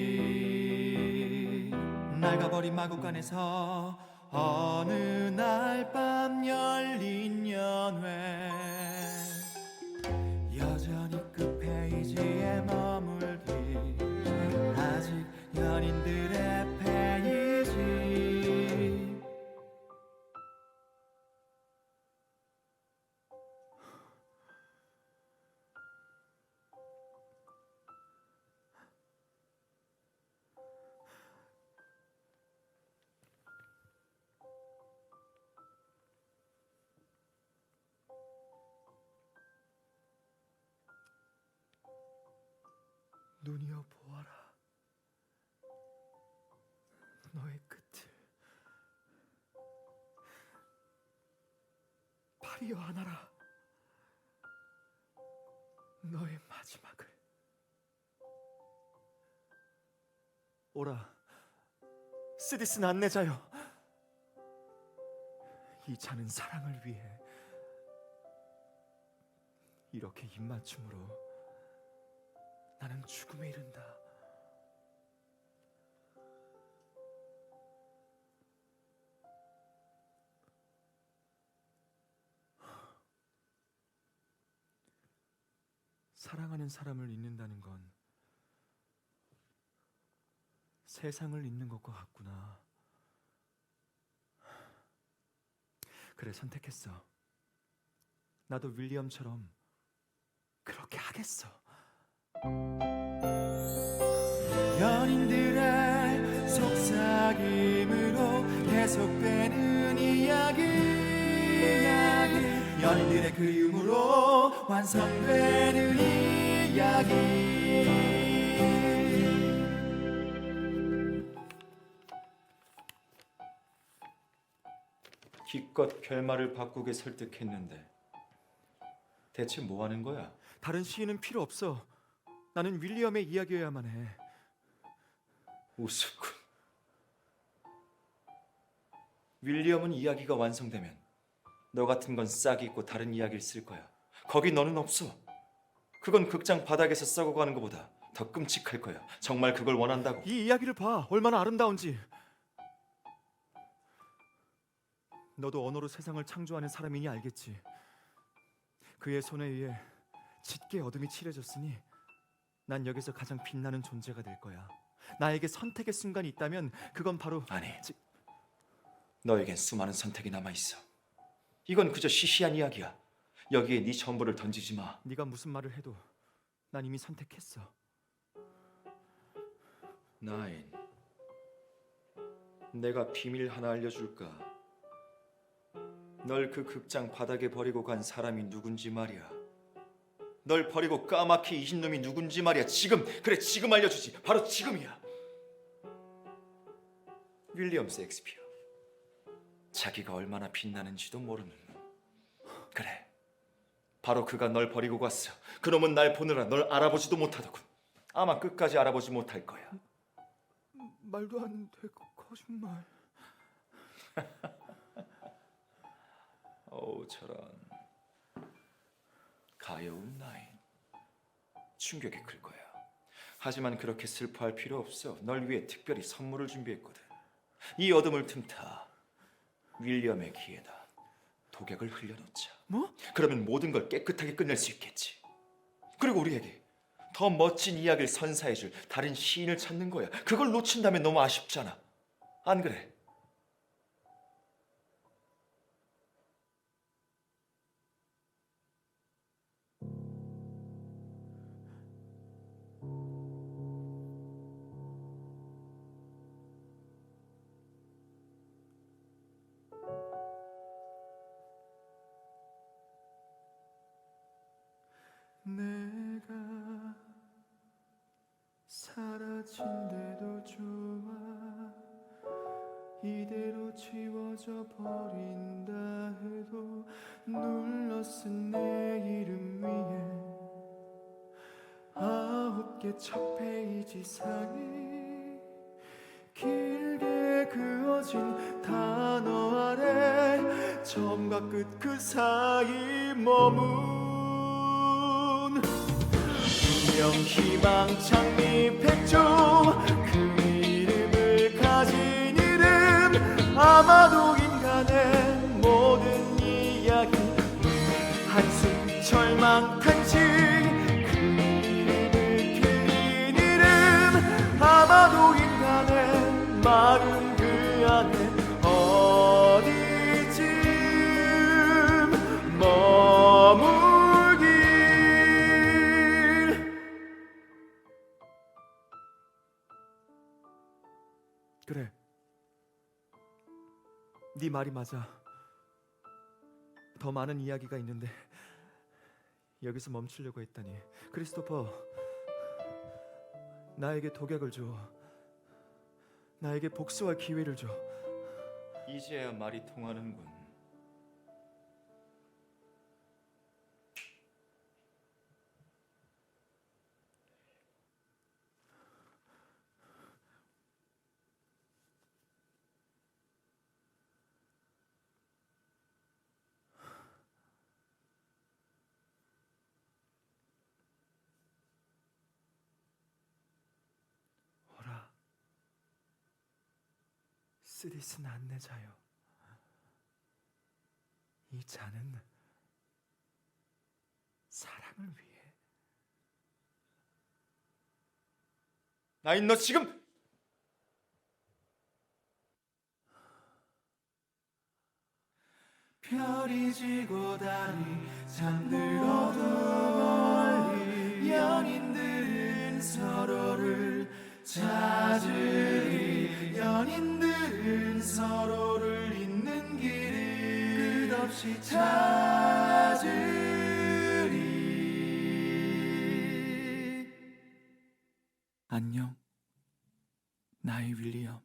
낡아버린 마구간에서 어느 날 밤 열린 연회 여전히 그 페이지 페이지에 머물길 아직 연인들의 페이지. 눈이여 보아라, 너의 끝을. 팔이여 안아라, 너의 마지막을. 오라, 쓰디쓴 안내자여. 이 자는 사랑을 위해 이렇게 입맞춤으로 나는 죽음에 이른다. 사랑하는 사람을 잊는다는 건 세상을 잊는 것과 같구나. 그래, 선택했어. 나도 윌리엄처럼 그렇게 하겠어. 연인들의 속삭임으로 계속되는 이야기, 연인들의 그리움으로 완성되는 이야기. 기껏 결말을 바꾸게 설득했는데 대체 뭐 하는 거야? 다른 시인은 필요 없어. 나는 윌리엄의 이야기여야만 해. 우습군. 윌리엄은 이야기가 완성되면 너 같은 건 싹이 있고 다른 이야기를 쓸 거야. 거기 너는 없어. 그건 극장 바닥에서 썩어가는 것보다 더 끔찍할 거야. 정말 그걸 원한다고? 이 이야기를 봐, 얼마나 아름다운지. 너도 언어로 세상을 창조하는 사람이니 알겠지. 그의 손에 의해 짙게 어둠이 칠해졌으니 난 여기서 가장 빛나는 존재가 될 거야. 나에게 선택의 순간이 있다면 그건 바로 아니, 너에겐 수많은 선택이 남아있어. 이건 그저 시시한 이야기야. 여기에 네 전부를 던지지 마. 네가 무슨 말을 해도 난 이미 선택했어. 나인, 내가 비밀 하나 알려줄까? 널 그 극장 바닥에 버리고 간 사람이 누군지 말이야. 널 버리고 까맣게 잊은 놈이 누군지 말이야. 지금, 그래 지금 알려주지. 바로 지금이야. 윌리엄 셰익스피어. 자기가 얼마나 빛나는지도 모르는 놈. 그래, 바로 그가 널 버리고 갔어. 그놈은 날 보느라 널 알아보지도 못하더군. 아마 끝까지 알아보지 못할 거야. 말도 안 돼, 거짓말. 어우 저런. 가여운 나인. 충격이 클 거야. 하지만 그렇게 슬퍼할 필요 없어. 널 위해 특별히 선물을 준비했거든. 이 어둠을 틈타 윌리엄의 귀에다 독약을 흘려놓자. 뭐? 그러면 모든 걸 깨끗하게 끝낼 수 있겠지. 그리고 우리에게 더 멋진 이야기를 선사해줄 다른 시인을 찾는 거야. 그걸 놓친다면 너무 아쉽잖아. 안 그래? 내가 사라진대도 좋아. 이대로 지워져 버린다 해도 눌러 쓴 내 이름 위에 9개 첫 페이지 사이 길게 그어진 단어 아래 처음과 끝 그 사이 머문 운명 희망 창립 백조 그 이름을 가진 이름 아마도 인간의 모든 이야기 한숨 절망 탄식 그 이름 네 말이 맞아. 더 많은 이야기가 있는데 여기서 멈추려고 했다니. 크리스토퍼, 나에게 독약을 줘. 나에게 복수할 기회를 줘. 이제야 말이 통하는군. 오라, 쓰디쓴 안내자여. 이 잔은 사랑을 위해. 나인, 너 지금 별이 지고 달이 잠들어도 멀리 연인들은 서로를 찾으리. 연인들은 서로를 잇는 길을 끝없이 찾으리. 안녕, 나의 윌리엄.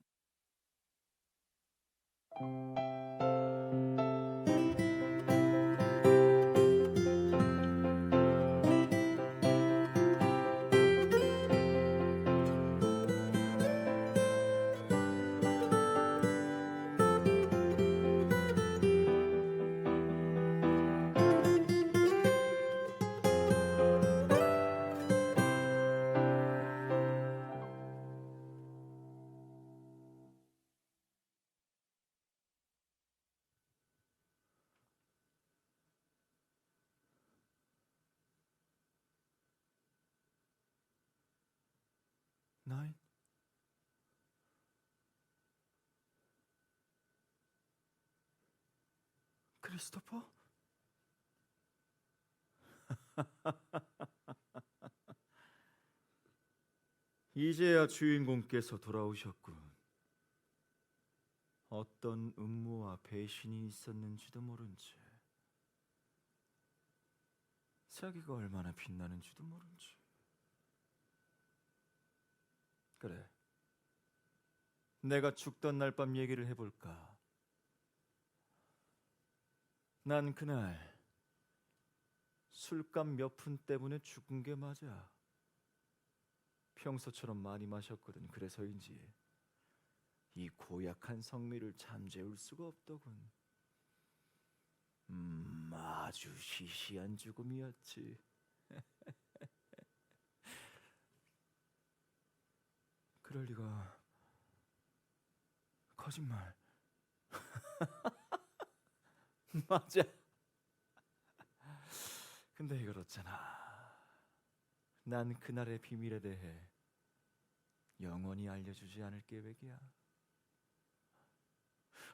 나인, 크리스토퍼? 이제야 주인공께서 돌아오셨군. 어떤 음모와 배신이 있었는지도 모른 채 자기가 얼마나 빛나는지도 모른 채. 그래, 내가 죽던 날 밤 얘기를 해볼까? 난 그날 술값 몇 푼 때문에 죽은 게 맞아. 평소처럼 많이 마셨거든. 그래서인지 이 고약한 성미를 잠재울 수가 없더군. 아주 시시한 죽음이었지. 그럴 리가. 거짓말. 맞아. 근데 이걸 어쩌나. 난 그날의 비밀에 대해 영원히 알려주지 않을 계획이야.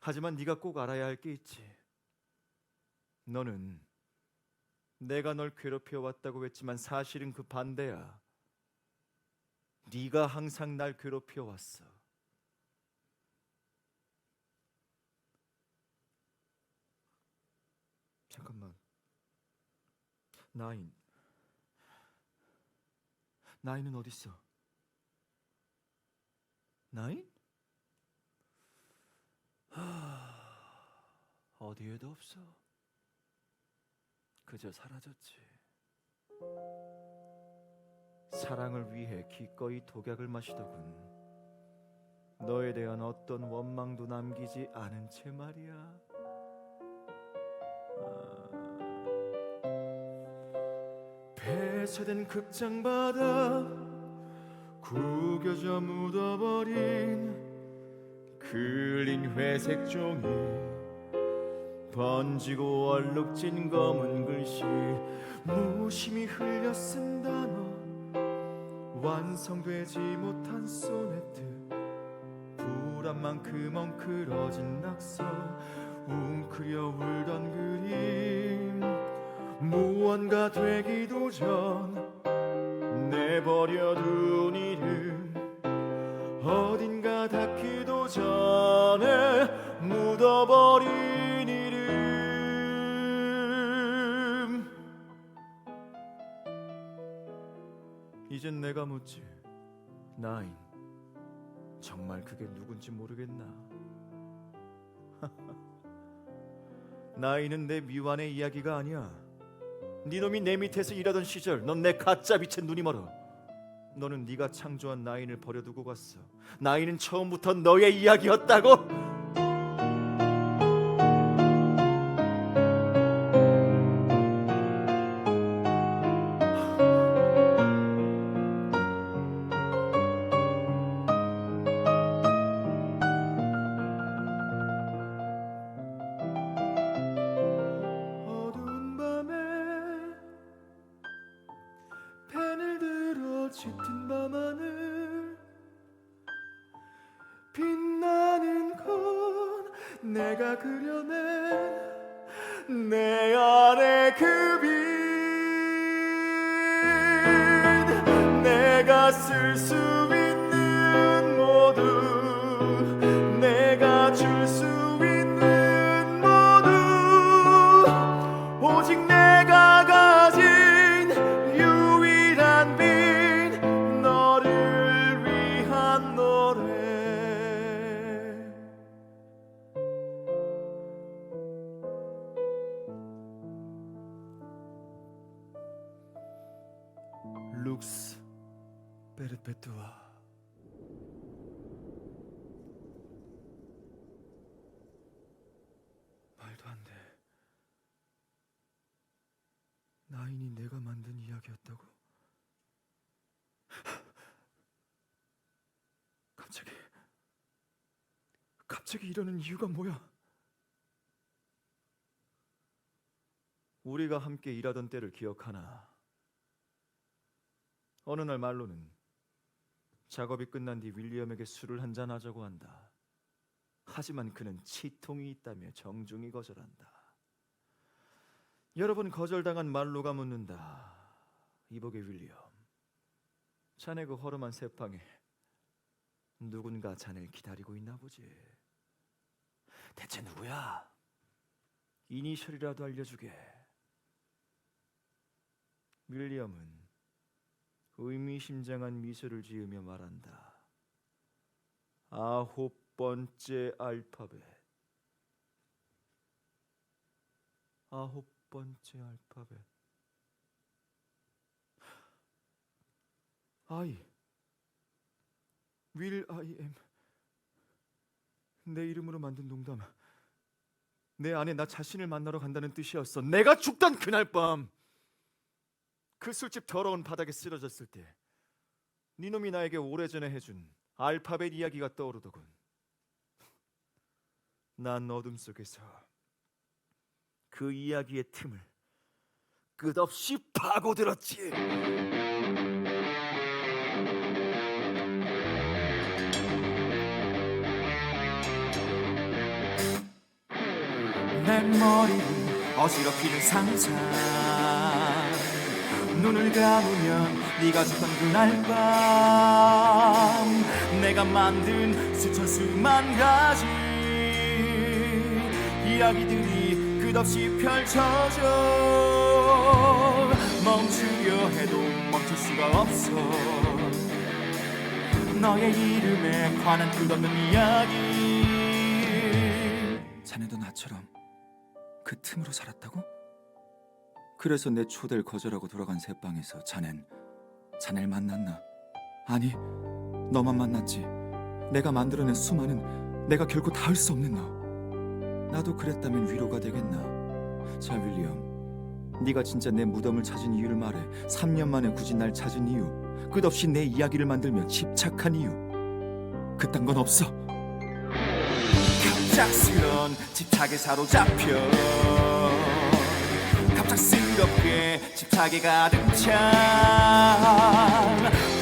하지만 네가 꼭 알아야 할 게 있지. 너는 내가 널 괴롭혀 왔다고 했지만 사실은 그 반대야. 네가 항상 날 괴롭혀 왔어. 잠깐만. 나인은 어디 있어? 나인? 어디에도 없어. 그저 사라졌지. 사랑을 위해 기꺼이 독약을 마시더군. 너에 대한 어떤 원망도 남기지 않은 채 말이야. 폐쇄된 극장 바닥, 구겨져 묻어버린 글린 회색 종이, 번지고 얼룩진 검은 글씨, 무심히 흘려 쓴 단어, 완성되지 못한 소네트, 불안 만큼 엉클어진 낙서, 웅크려 울던 그림, 무언가 되기도 전 내버려둔 이름, 어딘가 닿기도 전에 묻어 묻어버린 이름. 이젠 내가 묻지. 나인, 정말 그게 누군지 모르겠나? 나인은 내 미완의 이야기가 아니야. 네 놈이 내 밑에서 일하던 시절 넌 내 가짜 빛에 눈이 멀어. 너는 네가 창조한 나인을 버려두고 갔어. 나인은 처음부터 너의 이야기였다고. 어두운 밤에 펜을 들어 짙은 밤하늘 빛나는 건 내가 그려낸 내 안의 그 빛. 내가 쓸 수 있는 모두, 내가 줄 수 있는 모두, 오직 내가 가진 유일한 빛, 너를 위한 노래. 룩스 베르페투아. 말도 안 돼. 나인이 내가 만든 이야기였다고? 갑자기 이러는 이유가 뭐야? 우리가 함께 일하던 때를 기억하나? 어느 날 말로는 작업이 끝난 뒤 윌리엄에게 술을 한잔 하자고 한다. 하지만 그는 치통이 있다며 정중히 거절한다. 여러 번 거절당한 말로가 묻는다. 이복의 윌리엄, 자네 그 허름한 새방에 누군가 자네를 기다리고 있나 보지. 대체 누구야? 이니셜이라도 알려주게. 윌리엄은 의미심장한 미소를 지으며 말한다. 9번째 알파벳. 9번째 알파벳. I. Will I am. 내 이름으로 만든 농담. 내 안에 나 자신을 만나러 간다는 뜻이었어. 내가 죽던 그날 밤, 그 술집 더러운 바닥에 쓰러졌을 때 네 놈이 나에게 오래전에 해준 알파벳 이야기가 떠오르더군. 난 어둠 속에서 그 이야기의 틈을 끝없이 파고들었지. 내 머리를 어지럽히는 상상, 눈을 감으면 네가 죽던 그날 밤, 내가 만든 수만 가지 이야기들이 끝없이 펼쳐져. 멈추려 해도 멈출 수가 없어. 너의 이름에 관한 끝없는 이야기. 자네도 나처럼 그 틈으로 살았다고? 그래서 내 초대를 거절하고 돌아간 새방에서 자네를 만났나? 아니, 너만 만났지. 내가 만들어낸 수많은, 내가 결코 닿을 수 없는 너. 나도 그랬다면 위로가 되겠나? 자, 윌리엄, 네가 진짜 내 무덤을 찾은 이유를 말해. 3년 만에 굳이 날 찾은 이유, 끝없이 내 이야기를 만들며 집착한 이유, 그딴 건 없어. 갑작스런 집착에 사로잡혀, 갑작스럽게 집착에 가득 찬,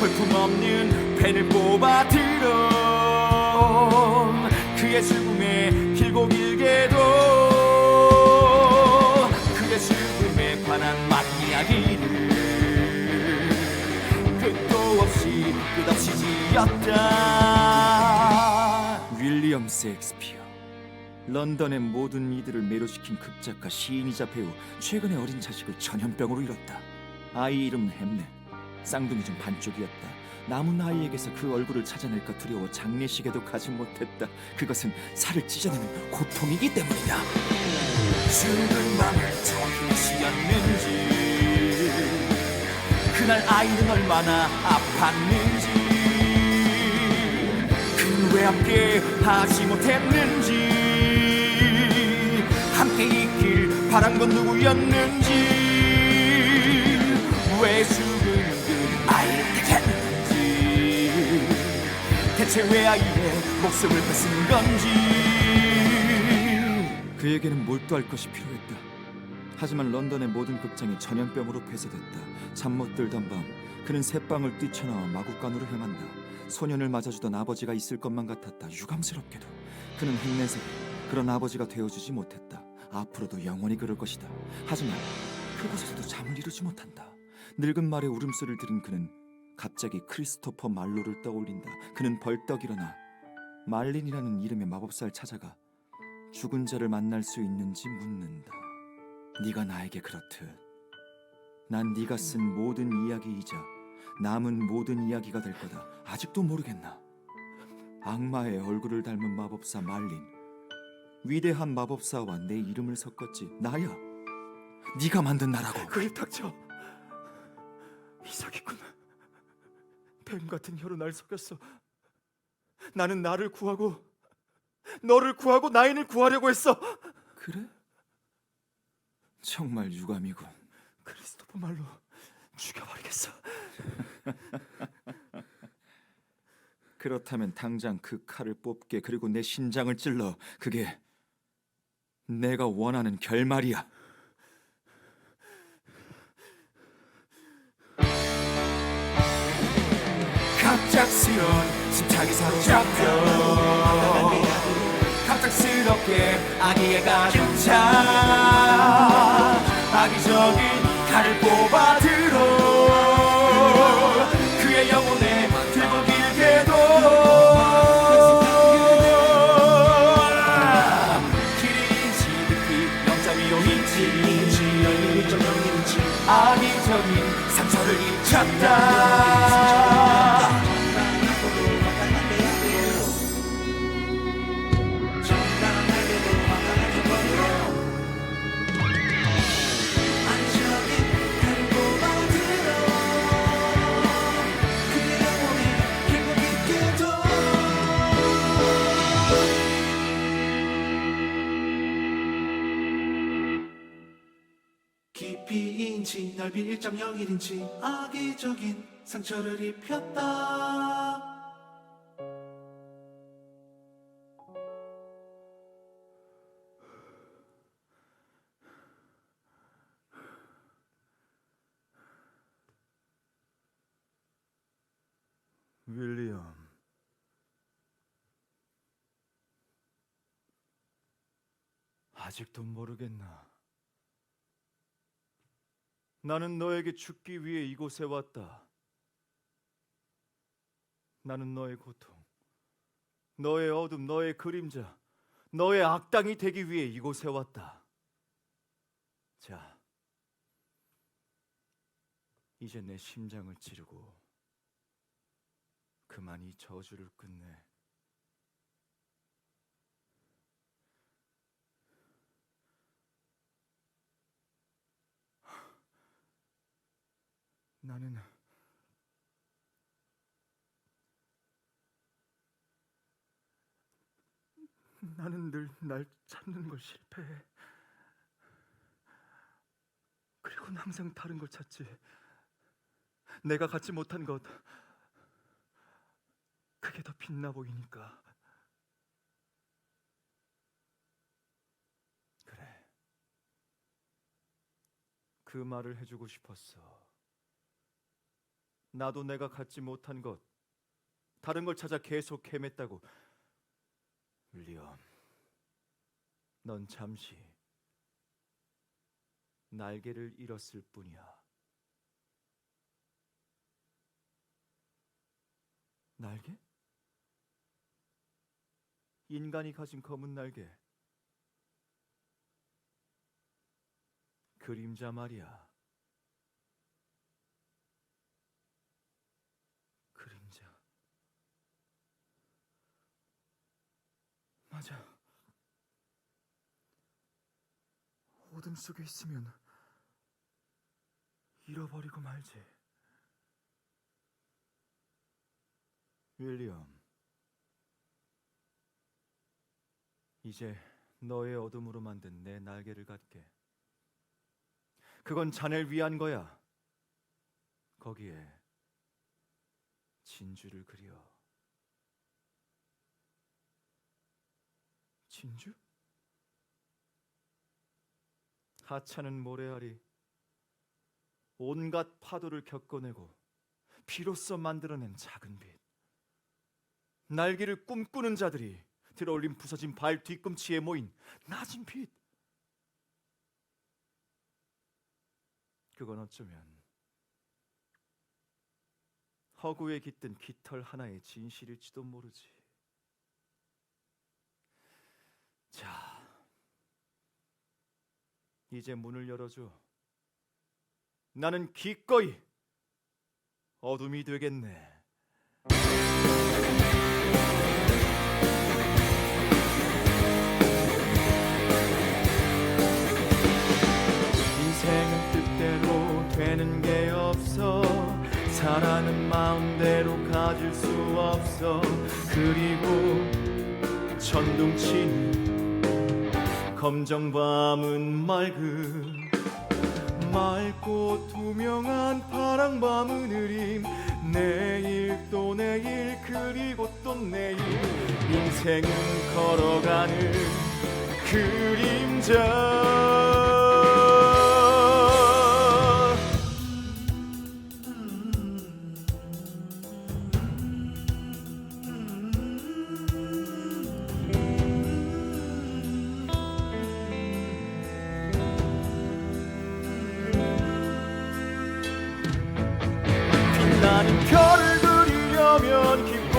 볼품없는 펜을 뽑아 들어 그의 죽음에 길고 길게도 그의 죽음에 관한 많은 이야기를 끝도 없이 끝없이 지었다. 윌리엄 셰익스피어, 런던의 모든 이들을 매료시킨 극작가, 시인이자 배우, 최근에 어린 자식을 전염병으로 잃었다. 아이 이름 햄넷. 쌍둥이 중 반쪽이었다. 남은 아이에게서 그 얼굴을 찾아낼까 두려워 장례식에도 가지 못했다. 그것은 살을 찢어내는 고통이기 때문이다. 죽은 밤을 정확히 몇 시였는지, 그날 아이는 얼마나 아팠는지, 그는 왜 함께 하지 못했는지, 함께 있길 바란 건 누구였는지, 왜 죽은 그 아이를 택했는지, 대체 왜 아이의 목숨을 뺏은 건지. 그에게는 몰두할 것이 필요했다. 하지만 런던의 모든 극장이 전염병으로 폐쇄됐다. 잠 못 들던 밤 그는 새방을 뛰쳐나와 마구간으로 향한다. 소년을 맞아주던 아버지가 있을 것만 같았다. 유감스럽게도 그는 햄넷에게 그런 아버지가 되어주지 못했다. 앞으로도 영원히 그럴 것이다. 하지만 그곳에서도 잠을 이루지 못한다. 늙은 말의 울음소리를 들은 그는 갑자기 크리스토퍼 말로를 떠올린다. 그는 벌떡 일어나 말린이라는 이름의 마법사를 찾아가 죽은 자를 만날 수 있는지 묻는다. 네가 나에게 그렇듯 난 네가 쓴 모든 이야기이자 남은 모든 이야기가 될 거다. 아직도 모르겠나? 악마의 얼굴을 닮은 마법사 말린, 위대한 마법사와 내 이름을 섞었지. 나야. 네가 만든 나라고. 그래 닥쳐. 이삭이군. 뱀 같은 혀로 날 속였어. 나는 나를 구하고 너를 구하고 나인을 구하려고 했어. 그래? 정말 유감이군. 크리스토퍼 말로 죽여버리겠어. 그렇다면 당장 그 칼을 뽑게, 그리고 내 심장을 찔러. 그게 내가 원하는 결말이야. 갑작스런 침착이 사로잡혀 갑작스럽게 아기의 가득 차 악의적인 칼을 뽑아 들어 그의 영혼에 들고 길게도 길이인지 높이 0.25인치 악의적인 상처를 입혔다. 깊이인지 넓이 1.01인치 악의적인 상처를 입혔다. 윌리엄, 아직도 모르겠나? 나는 너에게 죽기 위해 이곳에 왔다. 나는 너의 고통, 너의 어둠, 너의 그림자, 너의 악당이 되기 위해 이곳에 왔다. 자, 이제 내 심장을 찌르고 그만 이 저주를 끝내. 나는 늘 날 찾는 걸 실패해. 그리고 항상 다른 걸 찾지. 내가 갖지 못한 것, 그게 더 빛나 보이니까. 그래, 그 말을 해주고 싶었어. 나도 내가 갖지 못한 것, 다른 걸 찾아 계속 헤맸다고. 윌리엄, 넌 잠시 날개를 잃었을 뿐이야. 날개? 인간이 가진 검은 날개, 그림자 말이야. 그림자. 맞아. 어둠 속에 있으면 잃어버리고 말지. 윌리엄, 이제 너의 어둠으로 만든 내 날개를 갖게. 그건 자네를 위한 거야. 거기에 진주를 그려. 진주? 하찮은 모래알이 온갖 파도를 겪어내고 비로소 만들어낸 작은 빛. 날개를 꿈꾸는 자들이 들어올린 부서진 발 뒤꿈치에 모인 낮은 빛. 그건 어쩌면 허구에 깃든 깃털 하나의 진실일지도 모르지. 자, 이제 문을 열어줘. 나는 기꺼이 어둠이 되겠네. 인생은 뜻대로 되는 게 없어. 사랑은 마음대로 가질 수 없어. 그리고 천둥치는 검정밤은 맑고 투명한 파랑밤은 흐림. 내일 또 내일 그리고 또 내일. 인생은 걸어가는 그림자. 나는 별을 그리려면 깊고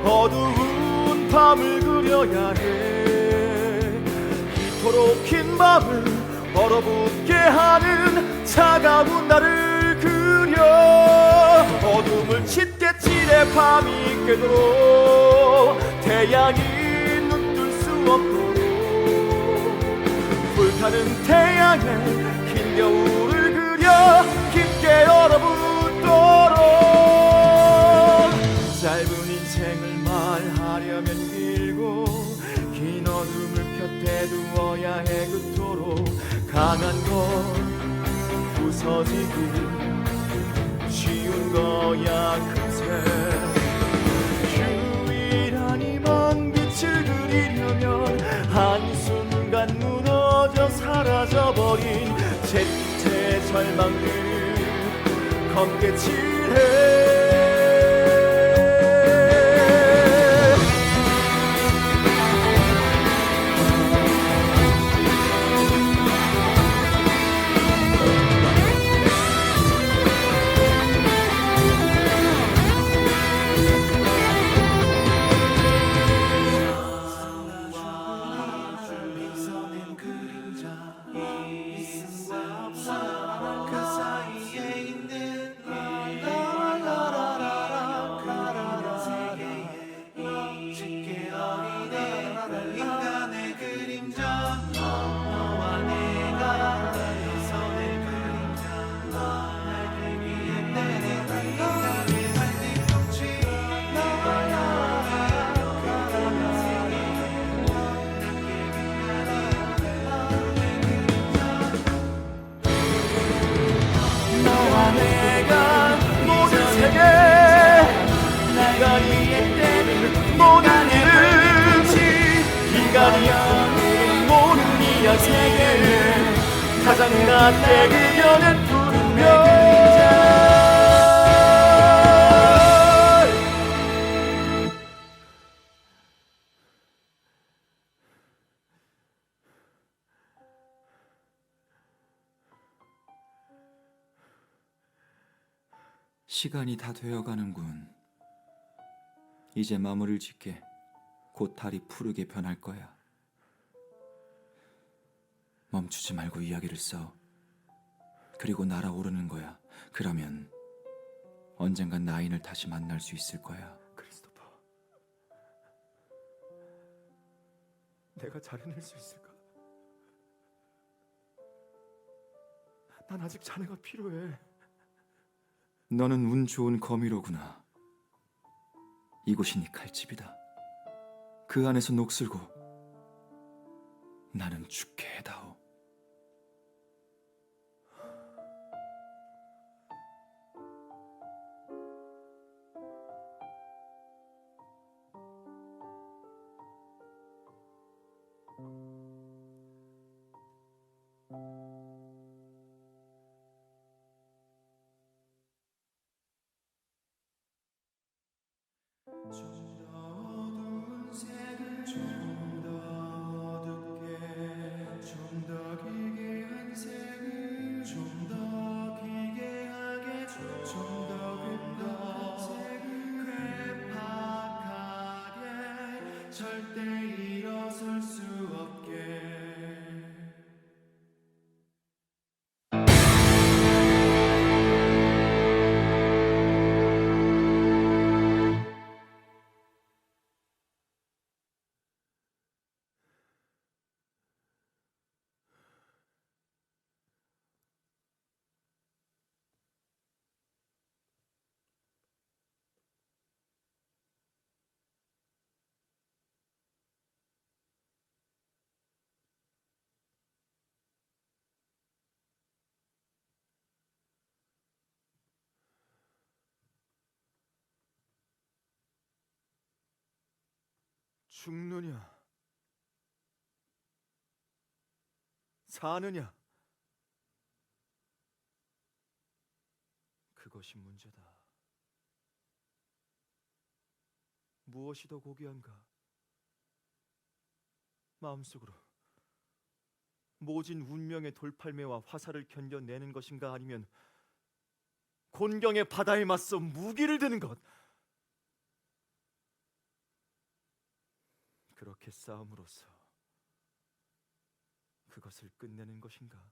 어두운 밤을 그려야 해. 이토록 긴 밤을 얼어붙게 하는 차가운 나를 그려. 어둠을 짙게 칠해 밤이 깨도록 태양이 눈뜰 수 없도록 불타는 태양의 긴 겨울을 그려 깊게 얼어붙도록. 짧은 인생을 말하려면 길고 긴 어둠을 곁에 두어야 해 그토록. 강한 건 부서지기 쉬운 거야 그새. 유일한 희망 빛을 그리려면 한순간 무너져 사라져버린 제 절망들을 검게 칠해. 빗어낸 그림자 있음과 없음 그 사이에 있는 그리는 세계에 쉽게 어린애 인간의 그림자. 너와 내가 빗어낸 그림자. 날개 위에 내리는 인간의 발뒤꿈치. 너와 나가 그리는 세계에 너와 내가 모든 세계 인간이 때는 모든 일을 인간이 모든 이야기를 가장 낮게 그려낸 푸른 별. 시간이 다 되어가는군. 이제 마무리를 짓게. 곧 달이 푸르게 변할 거야. 멈추지 말고 이야기를 써. 그리고 날아오르는 거야. 그러면 언젠간 나인을 다시 만날 수 있을 거야. 크리스토퍼, 내가 잘 해낼 수 있을까? 난 아직 자네가 필요해. 너는 운 좋은 거미로구나. 이곳이 네 칼집이다. 그 안에서 녹슬고 나는 죽게 해다오. 절대 일어설 수 없게 죽느냐, 사느냐, 그것이 문제다. 무엇이 더 고귀한가? 마음속으로 모진 운명의 돌팔매와 화살을 견뎌내는 것인가, 아니면 곤경의 바다에 맞서 무기를 드는 것? 그렇게 싸움으로써 그것을 끝내는 것인가?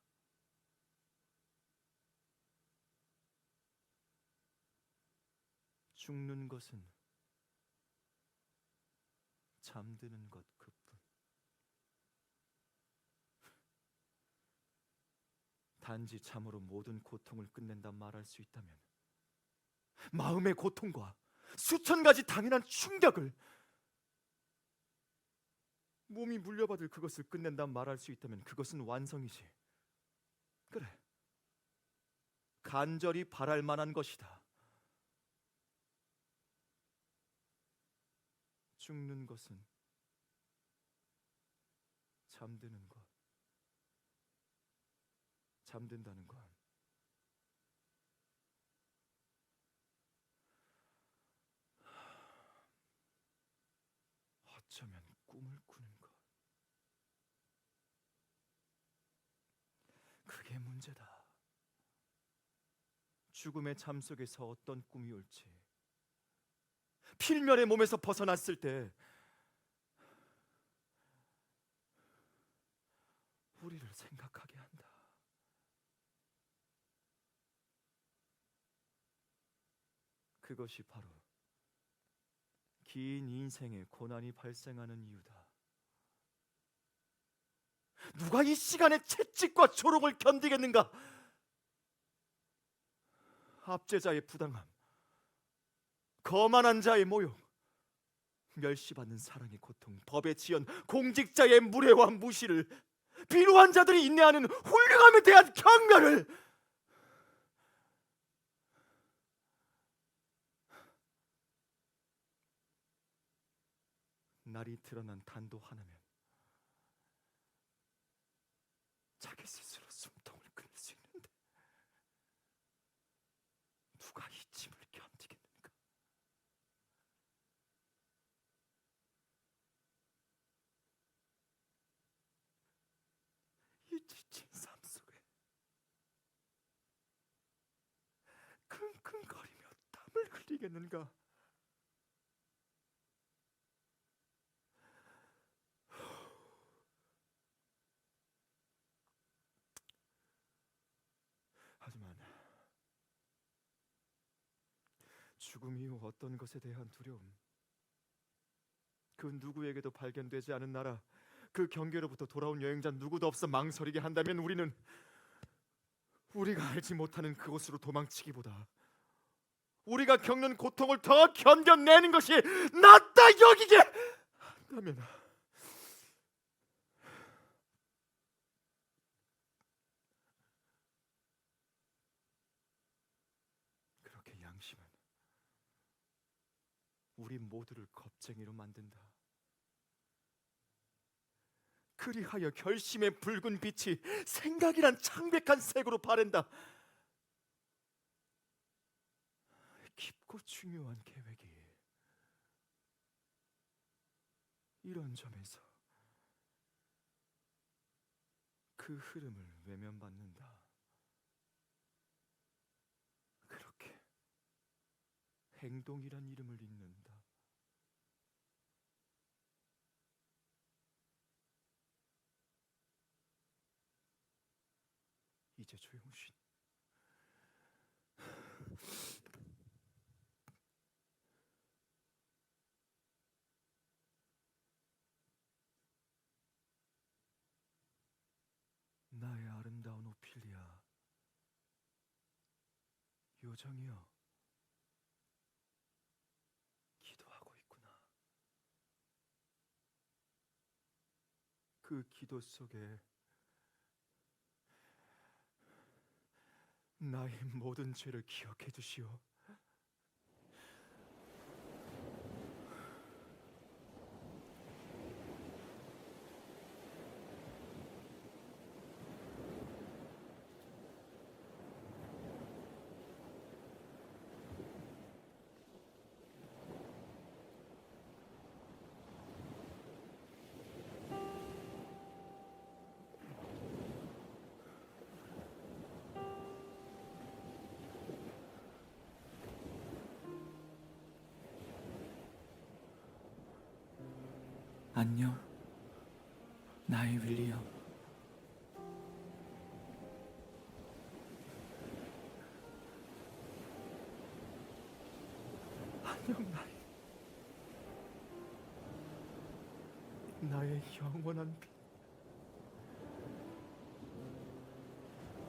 죽는 것은 잠드는 것 그뿐. 단지 잠으로 모든 고통을 끝낸다 말할 수 있다면, 마음의 고통과 수천 가지 당연한 충격을, 몸이 물려받을 그것을 끝낸다 말할 수 있다면 그것은 완성이지. 그래, 간절히 바랄 만한 것이다. 죽는 것은 잠드는 것, 잠든다는 건 어쩌면 꿈을 꾸는 것. 그게 문제다. 죽음의 잠 속에서 어떤 꿈이 올지, 필면의 몸에서 벗어났을 때 우리를 생각하게 한다. 그것이 바로 긴 인생에 고난이 발생하는 이유다. 누가 이 시간의 채찍과 조롱을 견디겠는가? 압제자의 부당함, 거만한 자의 모욕, 멸시받는 사랑의 고통, 법의 지연, 공직자의 무례와 무시를, 비루한 자들이 인내하는 훌륭함에 대한 경멸을, 날이 드러난 단도 하나면 자기 스스로 숨통을 끊을 수 있는데 누가 이 짐을 견디겠는가? 이 지친 삶 속에 킁킁거리며 땀을 흘리겠는가? 죽음 이후 어떤 것에 대한 두려움, 그 누구에게도 발견되지 않은 나라, 그 경계로부터 돌아온 여행자 누구도 없어 망설이게 한다면 우리는 우리가 알지 못하는 그곳으로 도망치기보다 우리가 겪는 고통을 더 견뎌내는 것이 낫다 여기게 한다면 그렇게 양심은 우리 모두를 겁쟁이로 만든다. 그리하여 결심의 붉은 빛이 생각이란 창백한 색으로 바랜다. 깊고 중요한 계획이 이런 점에서 그 흐름을 외면받는다. 그렇게 행동이란 이름을 잇는다. 이제 조용신. 나의 아름다운 오피리아, 요정이여, 기도하고 있구나. 그 기도 속에 나의 모든 죄를 기억해 주시오. 안녕, 나의 윌리엄. 안녕 나의 영원한 빛,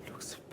룩스프.